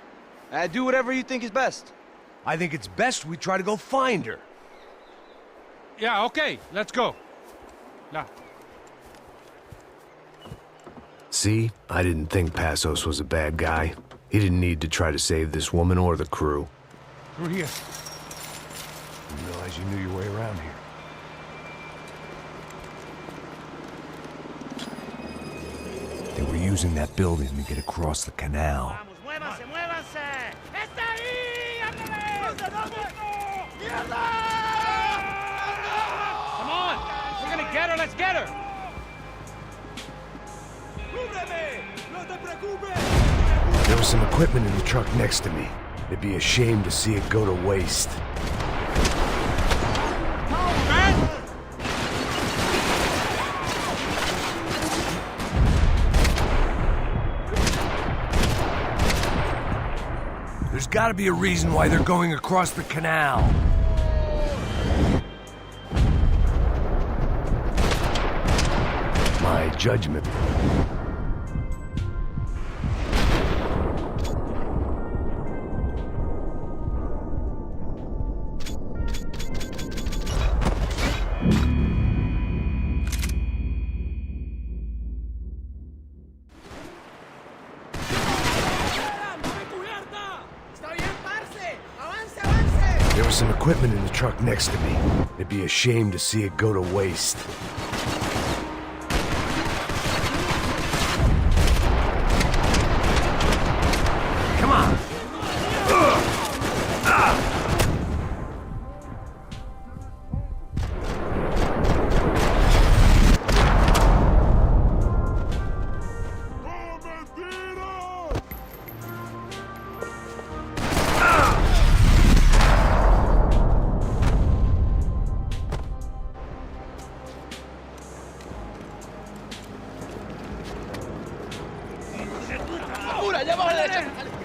Do whatever you think is best. I think it's best we try to go find her. Yeah, okay, let's go. Now. See? I didn't think Passos was a bad guy. He didn't need to try to save this woman or the crew. Through here. Didn't realize you knew your way around here. They were using that building to get across the canal. ¡Muévanse, muévanse! ¡Está ahí! Come on! If we're gonna get her, let's get her! There was some equipment in the truck next to me. It'd be a shame to see it go to waste. There's gotta be a reason why they're going across the canal. My judgment. was some equipment in the truck next to me. It'd be a shame to see it go to waste. Come on!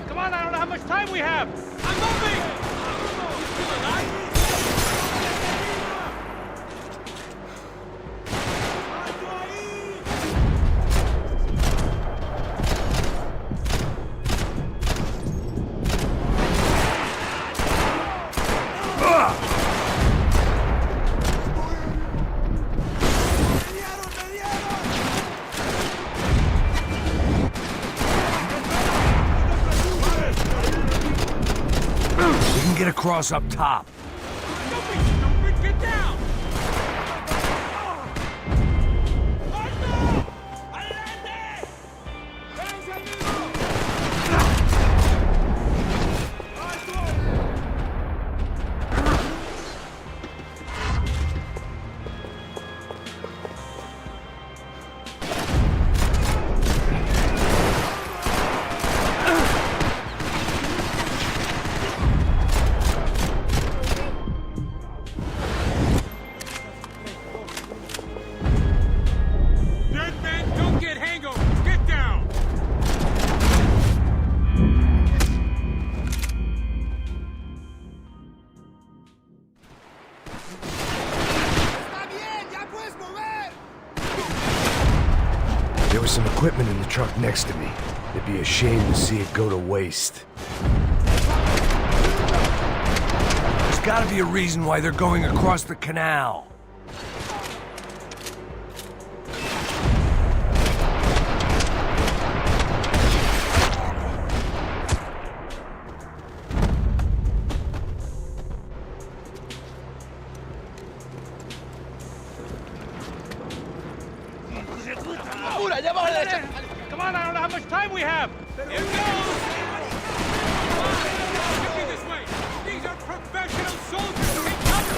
Come on, I don't know how much time we have. I'm moving! Get across up top. Don't be stupid! Get down! There was some equipment in the truck next to me. It'd be a shame to see it go to waste. There's gotta be a reason why they're going across the canal. Come on, I don't know how much time we have. Here goes! Look at this way. These are professional soldiers who can cover.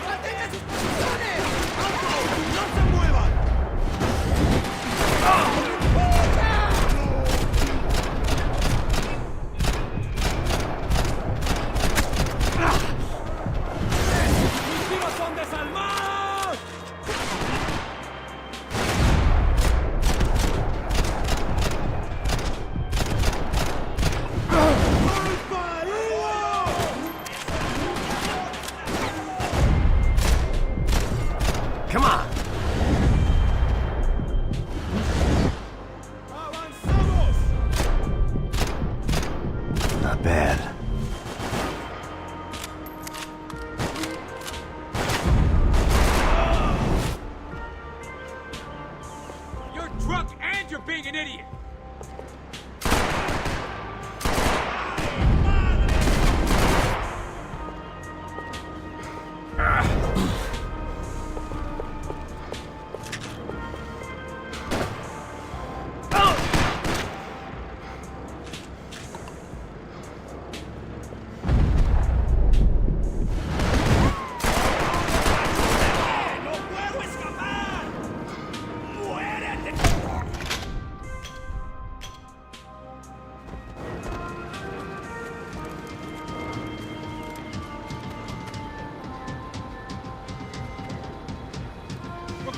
¡Mantengan sus posiciones! ¡No se muevan! ¡Mis tiros son desalmados! Come on! Not bad. You're drunk and you're being an idiot.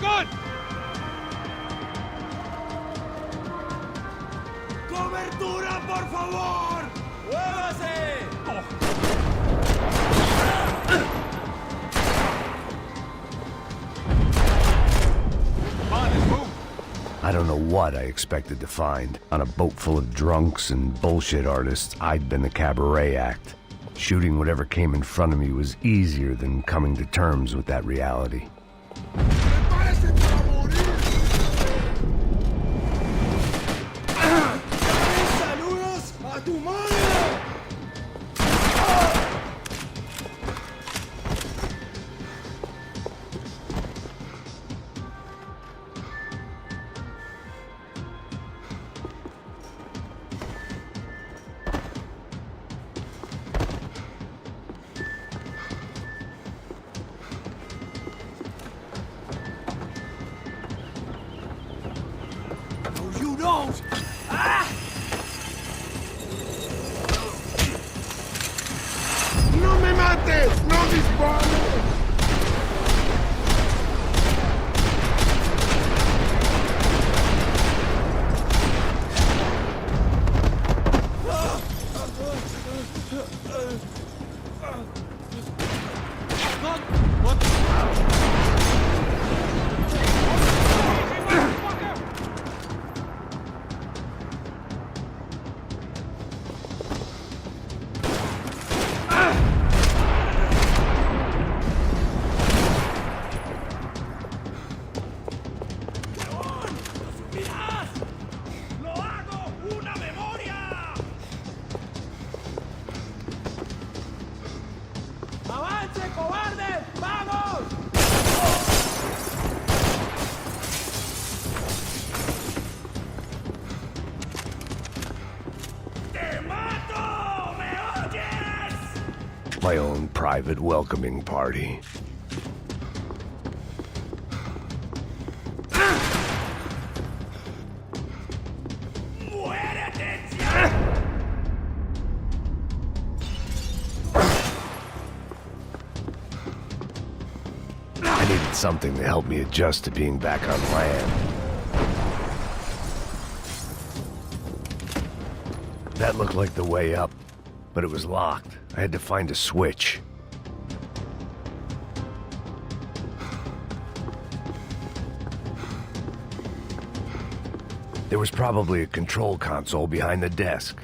Good! ¡Cobertura, por favor! ¡Muévase! I don't know what I expected to find. On a boat full of drunks and bullshit artists, I'd been the cabaret act. Shooting whatever came in front of me was easier than coming to terms with that reality. ¡Saludos a tu madre! knows? Ah! ¡No me mates! ¡No dispares! ¡Avance, cobardes! ¡Vamos! ¡Te mato! ¿Me oyes? My own private welcoming party. I needed something to help me adjust to being back on land. That looked like the way up, but it was locked. I had to find a switch. There was probably a control console behind the desk.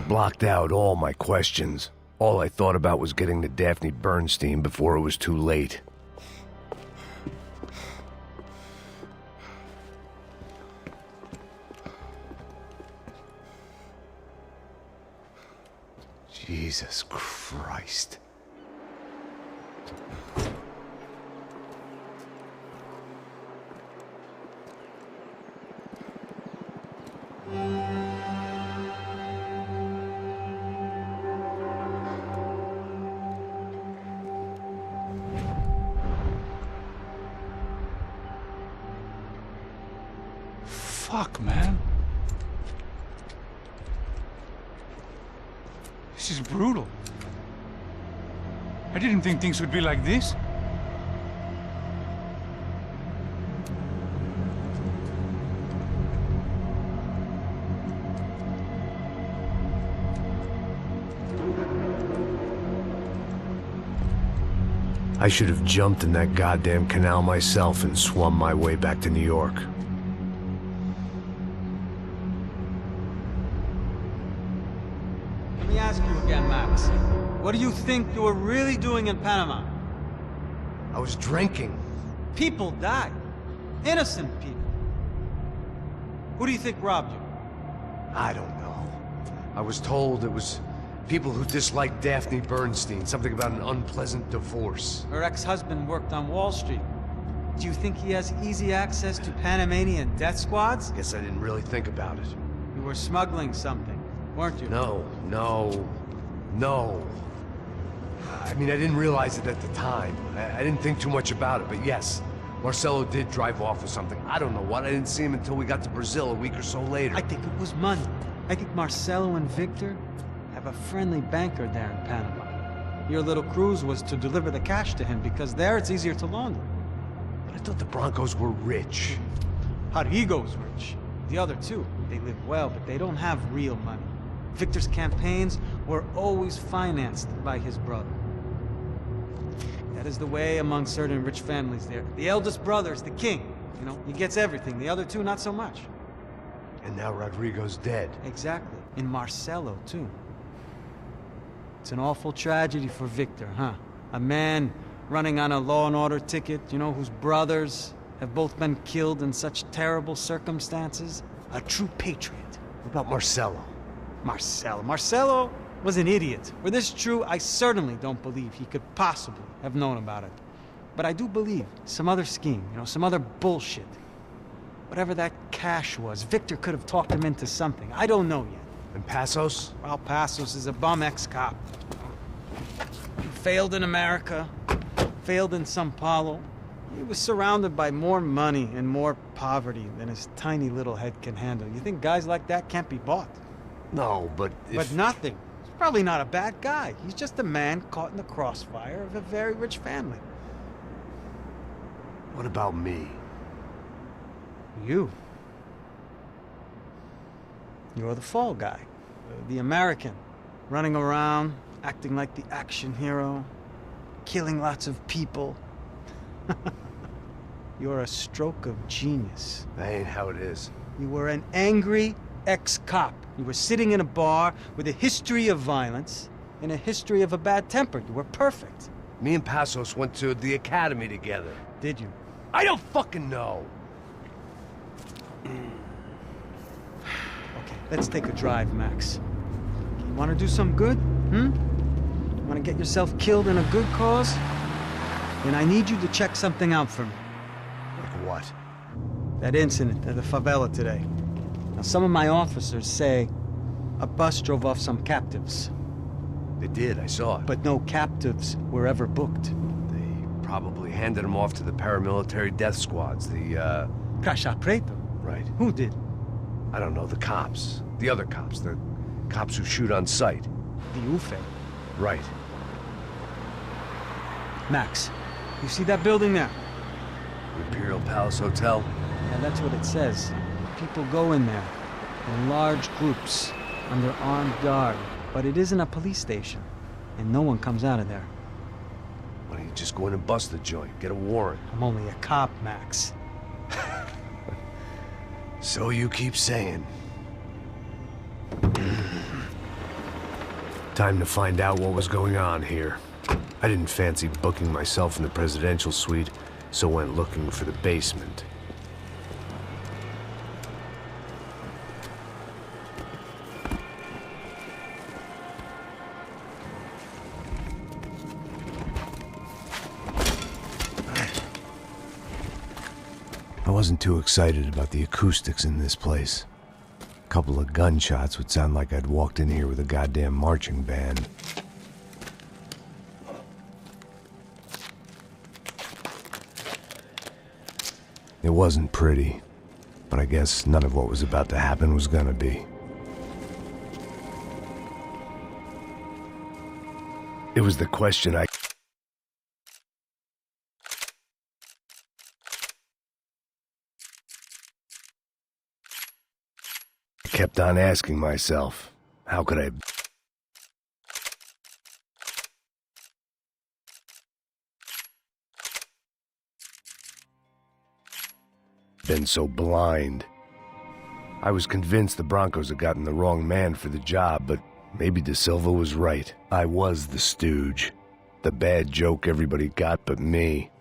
Blocked out all my questions. All I thought about was getting to Daphne Bernstein before it was too late. Jesus Christ. Fuck, man. This is brutal. I didn't think things would be like this. I should have jumped in that goddamn canal myself and swum my way back to New York. Let me ask you again, Max. What do you think you were really doing in Panama? I was drinking. People died. Innocent people. Who do you think robbed you? I don't know. I was told it was people who disliked Daphne Bernstein, something about an unpleasant divorce. Her ex-husband worked on Wall Street. Do you think he has easy access to Panamanian death squads? Guess I didn't really think about it. You were smuggling something, weren't you? No. I mean, I didn't realize it at the time. I didn't think too much about it, but yes, Marcelo did drive off with something. I don't know what. I didn't see him until we got to Brazil a week or so later. I think it was money. I think Marcelo and Victor have a friendly banker there in Panama. Your little cruise was to deliver the cash to him because there it's easier to launder. But I thought the Broncos were rich. Rodrigo's rich. The other two, they live well, but they don't have real money. Victor's campaigns were always financed by his brother. That is the way among certain rich families there. The eldest brother is the king. You know, he gets everything. The other two, not so much. And now Rodrigo's dead. Exactly. And Marcelo, too. It's an awful tragedy for Victor, huh? A man running on a law and order ticket, you know, whose brothers have both been killed in such terrible circumstances. A true patriot. What about Marcelo? Marcelo was an idiot. Were this true, I certainly don't believe he could possibly have known about it. But I do believe some other scheme, you know, some other bullshit. Whatever that cash was, Victor could have talked him into something. I don't know yet. And Passos? Well, Passos is a bum ex-cop. He failed in America, failed in São Paulo. He was surrounded by more money and more poverty than his tiny little head can handle. You think guys like that can't be bought? No, but But nothing. He's probably not a bad guy. He's just a man caught in the crossfire of a very rich family. What about me? You. You're the fall guy. The American. Running around, acting like the action hero. Killing lots of people. You're a stroke of genius. That ain't how it is. You were an angry ex-cop. You were sitting in a bar with a history of violence and a history of a bad temper. You were perfect. Me and Passos went to the academy together. Did you? I don't fucking know. Okay, let's take a drive, Max. You want to do some good? You want to get yourself killed in a good cause? Then I need you to check something out for me. Like what? That incident at the favela today. Now, some of my officers say a bus drove off some captives. They did, I saw it. But no captives were ever booked. They probably handed them off to the paramilitary death squads, the, Caixa Preto? Right. Who did? I don't know, the cops. The other cops, the cops who shoot on sight. The UFE. Right. Max, you see that building there? Imperial Palace Hotel? Yeah, that's what it says. People go in there, in large groups, under armed guard. But it isn't a police station, and no one comes out of there. Why don't you just go in and bust the joint, get a warrant? I'm only a cop, Max. So you keep saying. Time to find out what was going on here. I didn't fancy booking myself in the presidential suite, so went looking for the basement. I wasn't too excited about the acoustics in this place. A couple of gunshots would sound like I'd walked in here with a goddamn marching band. It wasn't pretty, but I guess none of what was about to happen was gonna be. It was the question I kept on asking myself. How could I been so blind? I was convinced the Broncos had gotten the wrong man for the job, but maybe De Silva was right. I was the stooge. The bad joke everybody got but me.